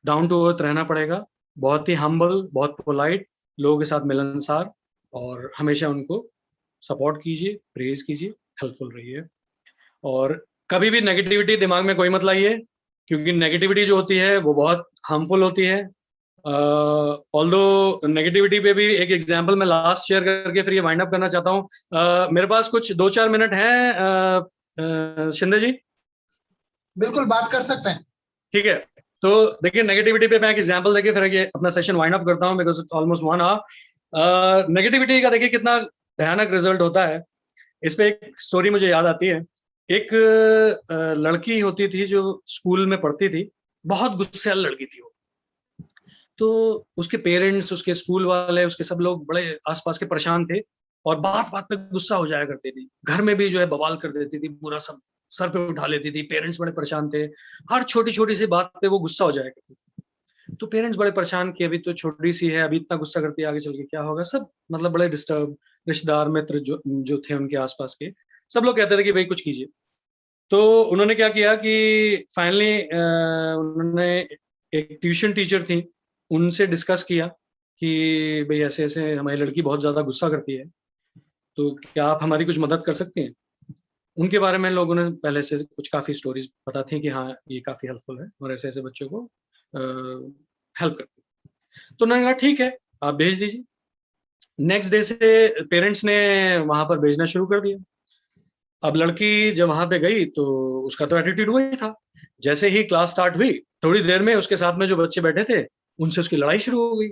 डाउन टू अर्थ रहना पड़ेगा, बहुत ही हम्बल, बहुत पोलाइट, लोगों के साथ मिलनसार, और हमेशा उनको सपोर्ट कीजिए, प्रेज कीजिए, हेल्पफुल रहिए। और कभी भी नेगेटिविटी दिमाग में कोई मत लाइए, क्योंकि नेगेटिविटी जो होती है वो बहुत हार्मफुल होती है। ऑल्दो नेगेटिविटी पे भी एक एग्जांपल मैं लास्ट शेयर करके फिर ये वाइंड अप करना चाहता हूँ। मेरे पास कुछ 2-4 मिनट हैं, शिंदे जी? बिल्कुल बात कर सकते हैं। ठीक है, तो देखिए नेगेटिविटी पे मैं एक एग्जांपल देके फिर ये अपना सेशन वाइंड अप करता हूँ, because it's almost 1 hour. Negativity का देखिए कितना भयानक रिजल्ट होता है। इस पे एक स्टोरी मुझे याद आती है। एक लड़की होती थी जो स्कूल में पढ़ती थी, बहुत गुस्सैल लड़की थी वो। तो उसके पेरेंट्स, उसके स्कूल वाले, उसके सब लोग बड़े आसपास के परेशान थे और बात बात पे गुस्सा हो जाया करती थी। घर में भी जो है बवाल कर देती थी, पूरा सब सर पे उठा लेती थी। पेरेंट्स बड़े परेशान थे, हर छोटी छोटी सी बात पे वो गुस्सा हो जाया करती थी। तो पेरेंट्स बड़े परेशान कि अभी तो छोटी सी है, अभी इतना गुस्सा करती है, आगे चल के क्या होगा। सब मतलब बड़े डिस्टर्ब, रिश्तेदार मित्र जो थे उनके आसपास के, सब लोग कहते थे कि भाई कुछ कीजिए। तो उन्होंने क्या किया कि फाइनली उन्होंने, एक ट्यूशन टीचर थी, उनसे डिस्कस किया कि भाई ऐसे ऐसे हमारी लड़की बहुत ज्यादा गुस्सा करती है, तो क्या आप हमारी कुछ मदद कर सकते हैं? उनके बारे में लोगों ने पहले से कुछ काफी स्टोरीज पता थी कि हाँ ये काफी हेल्पफुल है और ऐसे ऐसे बच्चों को हेल्प करती है। तो उन्होंने कहा ठीक है, आप भेज दीजिए। नेक्स्ट डे से पेरेंट्स ने वहां पर भेजना शुरू कर दिया। अब लड़की जब वहां पे गई तो उसका तो एटीट्यूड वही था। जैसे ही क्लास स्टार्ट हुई, थोड़ी देर में उसके साथ में जो बच्चे बैठे थे उनसे उसकी लड़ाई शुरू हो गई,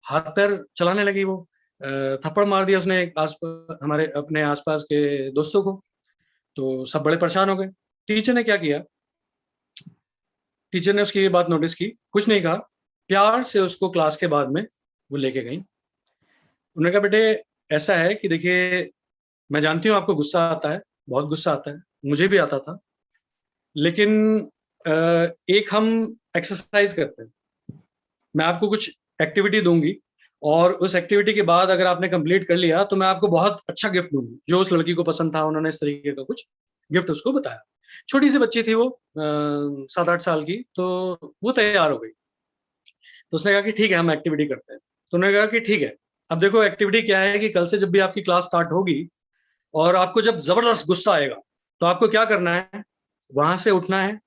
हाथ पैर चलाने लगी वो। थप्पड़ मार दिया उसने हमारे अपने आसपास के दोस्तों को। तो सब बड़े परेशान हो गए। टीचर ने क्या किया, टीचर ने उसकी ये बात नोटिस की, कुछ नहीं कहा, प्यार से उसको क्लास के बाद में वो लेके गई। उन्होंने कहा बेटे ऐसा है कि देखिए, मैं जानती हूँ आपको गुस्सा आता है, बहुत गुस्सा आता है, मुझे भी आता था, लेकिन एक हम एक्सरसाइज करते हैं। मैं आपको कुछ एक्टिविटी दूंगी और उस एक्टिविटी के बाद अगर आपने कंप्लीट कर लिया तो मैं आपको बहुत अच्छा गिफ्ट दूंगी। जो उस लड़की को पसंद था, उन्होंने इस तरीके का कुछ गिफ्ट उसको बताया। छोटी सी बच्ची थी वो, 7-8 साल की, तो वो तैयार हो गई। तो उसने कहा कि ठीक है हम एक्टिविटी करते हैं। तो उन्होंने कहा कि ठीक है, अब देखो एक्टिविटी क्या है कि कल से जब भी आपकी क्लास स्टार्ट होगी और आपको जब जबरदस्त गुस्सा आएगा तो आपको क्या करना है, वहां से उठना है,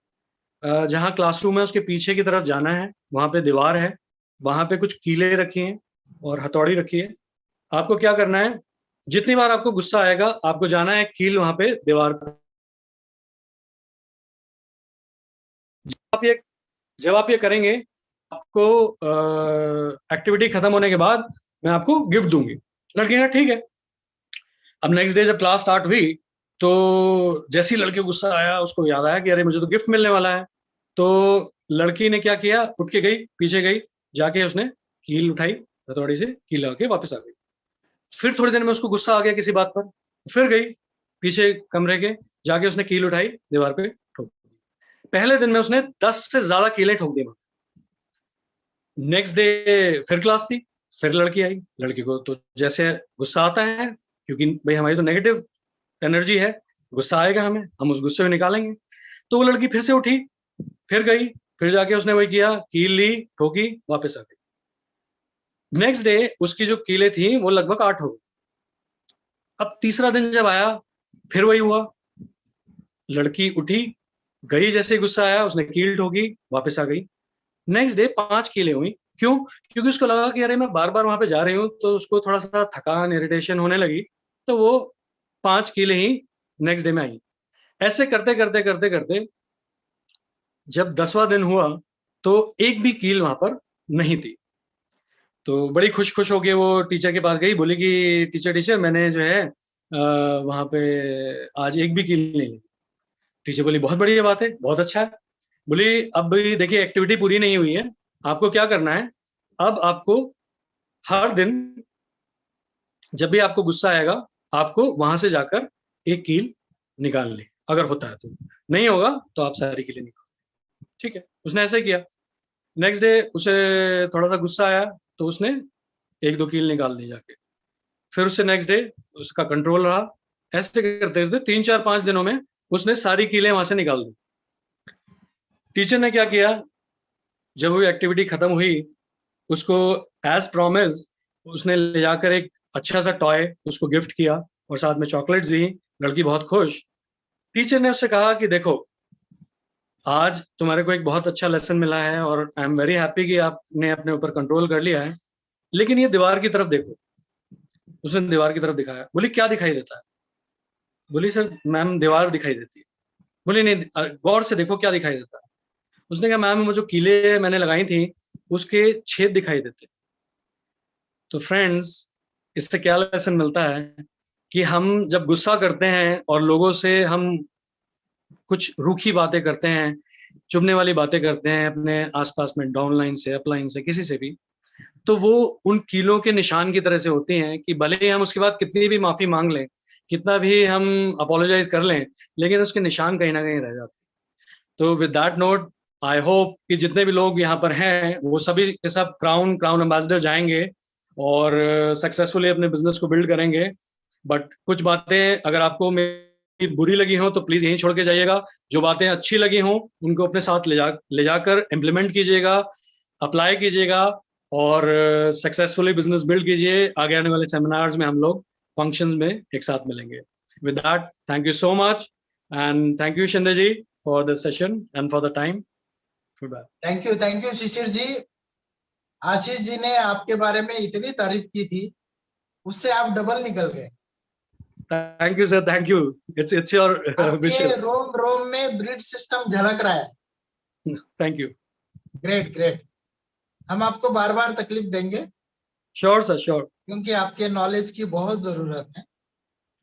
जहाँ क्लासरूम है उसके पीछे की तरफ जाना है, वहां पे दीवार है, वहां पे कुछ कीले रखी हैं और हथौड़ी रखी है। आपको क्या करना है, जितनी बार आपको गुस्सा आएगा आपको जाना है कील वहां पे दीवार पर। आप ये जब आप ये करेंगे, आपको एक्टिविटी खत्म होने के बाद मैं आपको गिफ्ट दूंगी। लड़की ने ठीक है। अब नेक्स्ट डे जब क्लास स्टार्ट हुई तो जैसी लड़की को गुस्सा आया, उसको याद आया कि अरे मुझे तो गिफ्ट मिलने वाला है। तो लड़की ने क्या किया, उठ के गई, पीछे गई, जाके उसने कील उठाई, हथौड़ी से कील लगा के वापस आ गई। फिर थोड़ी देर में उसको गुस्सा आ गया किसी बात पर, फिर गई पीछे कमरे के, जाके उसने कील उठाई, दीवार पे ठोक दी। पहले दिन में उसने 10 से ज्यादा कीलें ठोक दी। नेक्स्ट डे फिर क्लास थी, फिर लड़की आई। लड़की को तो जैसे गुस्सा आता है, क्योंकि भाई हमारी तो नेगेटिव एनर्जी है, गुस्सा आएगा हमें, हम उस गुस्से में निकालेंगे। तो वो लड़की फिर से उठी, फिर गई, फिर जाके उसने वही किया, कील ली, ठोकी, वापस आ गई। नेक्स्ट डे उसकी जो कीलें थी वो लगभग 8 हो गई। अब तीसरा दिन जब आया, फिर वही हुआ, लड़की उठी, गई, जैसे गुस्सा आया उसने कील ठोकी, वापस आ गई। नेक्स्ट डे 5 कीलें हुई। क्यों? क्योंकि उसको लगा कि अरे मैं बार बार वहां पे जा रही हूँ, तो उसको थोड़ा सा थकान, इरिटेशन होने लगी, तो वो 5 कीलें ही नेक्स्ट डे में आई। ऐसे करते करते करते करते जब 10वां दिन हुआ तो एक भी कील वहां पर नहीं थी। तो बड़ी खुश होके वो टीचर के पास गई, बोली कि टीचर मैंने जो है वहां पे आज एक भी कील नहीं ली। टीचर बोली बहुत बढ़िया बात है, बहुत अच्छा है। बोली अब भी देखिए एक्टिविटी पूरी नहीं हुई है, आपको क्या करना है, अब आपको हर दिन जब भी आपको गुस्सा आएगा, आपको वहां से जाकर एक कील निकाल ले, अगर होता है तो, नहीं होगा तो आप सारी कीलें निकाल। ठीक है, उसने ऐसे ही किया। नेक्स्ट डे उसे थोड़ा सा गुस्सा आया, तो उसने 1-2 कील निकाल दी जाके। फिर उससे नेक्स्ट डे उसका कंट्रोल रहा। ऐसे करते करते 3-4-5 दिनों में उसने सारी कीलें वहां से निकाल दी। टीचर ने क्या किया, जब वो एक्टिविटी खत्म हुई, उसको एज प्रॉमिस उसने ले जाकर एक अच्छा सा टॉय उसको गिफ्ट किया और साथ में चॉकलेट्स दी। लड़की बहुत खुश। टीचर ने उससे कहा कि देखो, आज तुम्हारे को एक बहुत अच्छा लेसन मिला है और आई एम वेरी हैप्पी कि आपने अपने ऊपर कंट्रोल कर लिया है, लेकिन ये दीवार की तरफ देखो। उसने दीवार की तरफ दिखाया। बोली क्या दिखाई देता है? बोली सर मैम दीवार दिखाई देती है। बोली नहीं, गौर से देखो क्या दिखाई देता है। उसने कहा मैम वो जो कीले मैंने लगाई थी उसके छेद दिखाई देते। तो फ्रेंड्स, इससे क्या लेसन मिलता है कि हम जब गुस्सा करते हैं और लोगों से हम कुछ रूखी बातें करते हैं, चुभने वाली बातें करते हैं अपने आसपास में, डाउनलाइन से, अपलाइन से, किसी से भी, तो वो उन कीलों के निशान की तरह से होती हैं कि भले ही हम उसके बाद कितनी भी माफी मांग लें, कितना भी हम अपोलोजाइज कर लें, लेकिन उसके निशान कहीं ना कहीं रह जाते हैं। तो with that note, I hope कि जितने भी लोग यहाँ पर हैं वो सभी के सब क्राउन एम्बेसडर जाएंगे और सक्सेसफुली अपने बिजनेस को बिल्ड करेंगे। बट कुछ बातें अगर आपको मेरी बुरी लगी हो तो प्लीज यहीं छोड़ के जाइएगा। जो बातें अच्छी लगी हो उनको अपने साथ ले जाकर इम्प्लीमेंट कीजिएगा, अप्लाई कीजिएगा और सक्सेसफुली बिजनेस बिल्ड कीजिए। आगे आने वाले सेमिनार्स में हम लोग फंक्शन में एक साथ मिलेंगे। With that, thank you so much and thank you Shinde ji for the session and for the time. Thank you Shishir ji. Ashish ji ने आपके बारे में इतनी तारीफ की थी, उससे आप डबल निकल गए। Thank you sir, thank you. It's your wishes. रोम रोम में ब्रिड सिस्टम झलक रहा है। Thank you. Great great. हम आपको बार बार तकलीफ देंगे। Sure sir, sure. क्योंकि आपके नॉलेज की बहुत जरूरत है।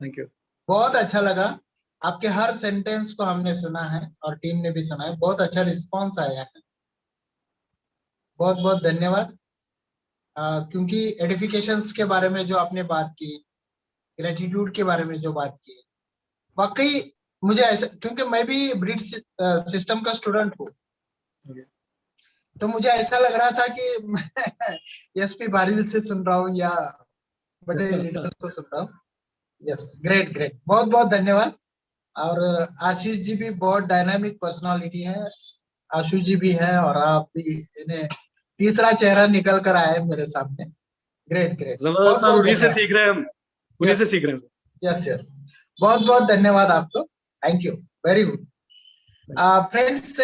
Thank you. बहुत अच्छा लगा, आपके हर सेंटेंस को हमने सुना है और टीम ने भी सुना है। बहुत अच्छा रिस्पांस आया है। बहुत बहुत धन्यवाद। क्योंकि एडिफिकेशंस के बारे में जो आपने बात की, ग्रेटिट्यूड के बारे में जो बात की, वाकई मुझे ऐसा, क्योंकि मैं भी ब्रिड सिस्टम का स्टूडेंट हूँ, तो मुझे ऐसा लग रहा था कि एसपी बारिल से सुन रहा हूँ या बड़े लीडर्स को सुन रहा हूँ। यस, ग्रेट ग्रेट, बहुत बहुत धन्यवाद। और आशीष जी भी बहुत डायनामिक पर्सनालिटी है, आशु जी भी है, और आप भी, इन्हें तीसरा चेहरा निकल कर आया है मेरे सामने। ग्रेट ग्रेट, जबरदस्त सर, उन्हीं से सीख रहे हैं हम, उन्हीं से सीख रहे हैं। यस यस, बहुत बहुत धन्यवाद आपको। Thank you, very good. Friends,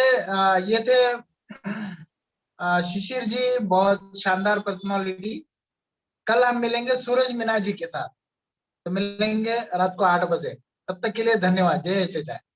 ये थे शिशिर जी, बहुत शानदार पर्सनालिटी। कल हम मिलेंगे सूरज मीना जी के साथ, तो मिलेंगे रात को 8 बजे। तब तक के लिए धन्यवाद। जय चेचाई।